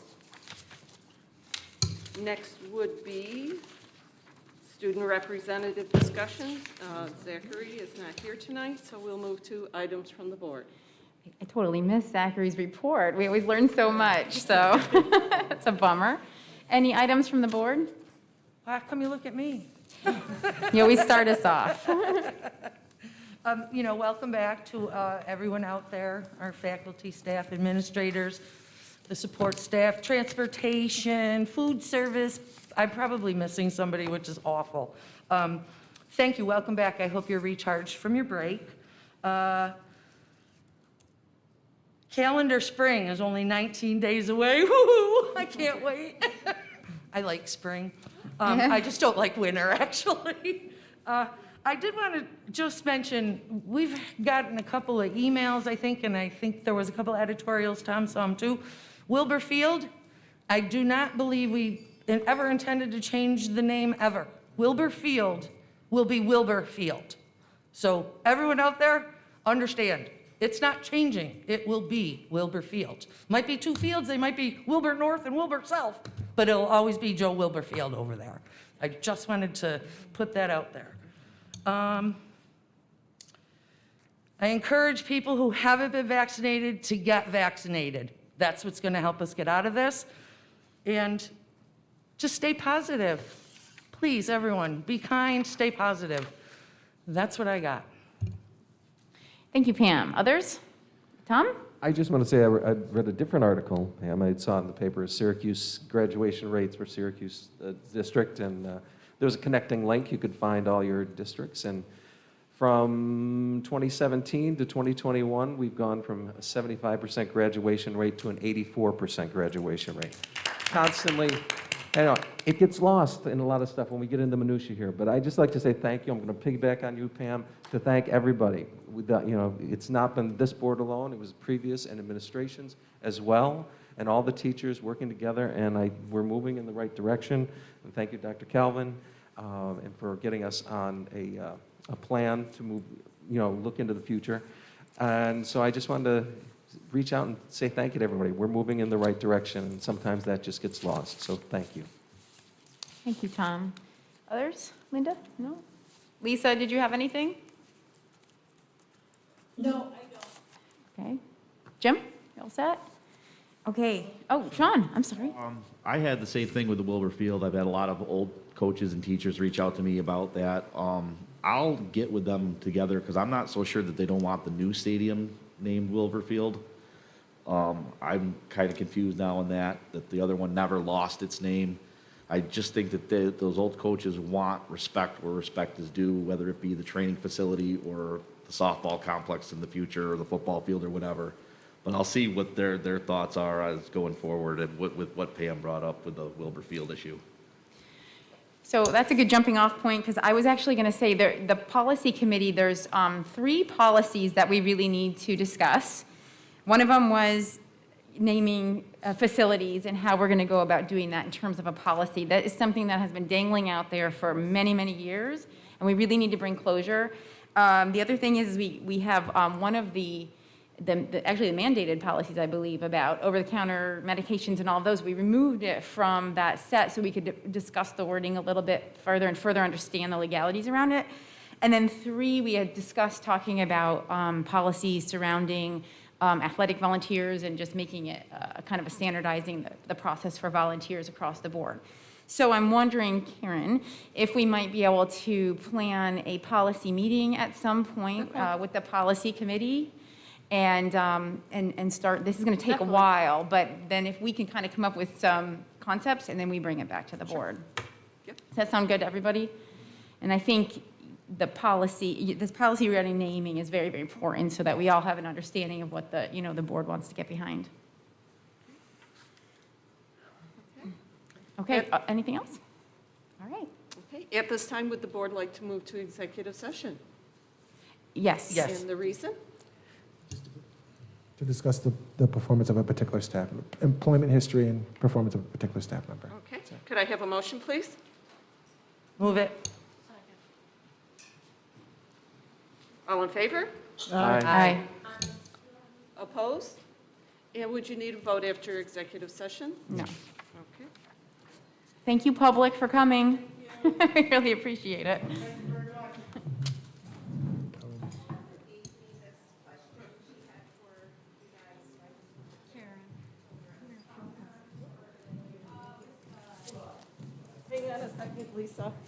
Next would be student representative discussion. Zachary is not here tonight, so we'll move to items from the board. I totally missed Zachary's report. We always learn so much, so it's a bummer. Any items from the board? How come you look at me? You always start us off. Welcome back to everyone out there, our faculty, staff, administrators, the support staff, transportation, food service. I'm probably missing somebody, which is awful. Thank you, welcome back. I hope you're recharged from your break. Calendar spring is only 19 days away. Woo-hoo, I can't wait. I like spring. I just don't like winter, actually. I did want to just mention, we've gotten a couple of emails, I think, and I think there was a couple editorials, Tom saw them too. Wilbur Field, I do not believe we ever intended to change the name ever. Wilbur Field will be Wilbur Field. So everyone out there, understand, it's not changing. It will be Wilbur Field. Might be two fields, they might be Wilbur North and Wilbur South, but it'll always be Joe Wilbur Field over there. I just wanted to put that out there. I encourage people who haven't been vaccinated to get vaccinated. That's what's going to help us get out of this. And just stay positive. Please, everyone, be kind, stay positive. That's what I got. Thank you, Pam. Others? Tom? I just want to say I read a different article, Pam. I saw it in the paper, Syracuse graduation rates for Syracuse district, and there was a connecting link. You could find all your districts. And from 2017 to 2021, we've gone from a 75% graduation rate to an 84% graduation rate. Constantly, it gets lost in a lot of stuff when we get into minutia here, but I just like to say thank you. I'm going to piggyback on you, Pam, to thank everybody. It's not been this board alone. It was previous and administrations as well, and all the teachers working together, and we're moving in the right direction. And thank you, Dr. Calvin, and for getting us on a plan to move, look into the future. And so I just wanted to reach out and say thank you to everybody. We're moving in the right direction, and sometimes that just gets lost, so thank you. Thank you, Tom. Others? Linda? No? Lisa, did you have anything? No, I don't. Okay. Jim, you all set? Okay. Oh, Sean, I'm sorry. I had the same thing with the Wilbur Field. I've had a lot of old coaches and teachers reach out to me about that. I'll get with them together because I'm not so sure that they don't want the new stadium named Wilbur Field. I'm kind of confused now on that the other one never lost its name. I just think that those old coaches want respect where respect is due, whether it be the training facility or the softball complex in the future or the football field or whatever. But I'll see what their thoughts are as going forward and with what Pam brought up with the Wilbur Field issue. So that's a good jumping off point, because I was actually going to say the policy committee, there's 3 policies that we really need to discuss. One of them was naming facilities and how we're going to go about doing that in terms of a policy. That is something that has been dangling out there for many, many years, and we really need to bring closure. The other thing is we have one of actually the mandated policies, I believe, about over-the-counter medications and all of those. We removed it from that set so we could discuss the wording a little bit further and further understand the legalities around it. And then 3, we had discussed talking about policies surrounding athletic volunteers and just making it kind of a standardizing the process for volunteers across the board. So I'm wondering, Karen, if we might be able to plan a policy meeting at some point with the policy committee and start. This is going to take a while, but then if we can kind of come up with some concepts and then we bring it back to the board. Yep. Does that sound good to everybody? And I think this policy regarding naming is very, very important so that we all have an understanding of what the board wants to get behind. Okay, anything else? All right. Okay, at this time, would the board like to move to executive session? Yes. Yes. And the reason? To discuss the performance of a particular staff, employment history and performance of a particular staff member. Okay, could I have a motion, please? Move it. All in favor? Aye. Opposed? And would you need a vote after executive session? No. Okay. Thank you, public, for coming. I really appreciate it. Hang on a second, Lisa.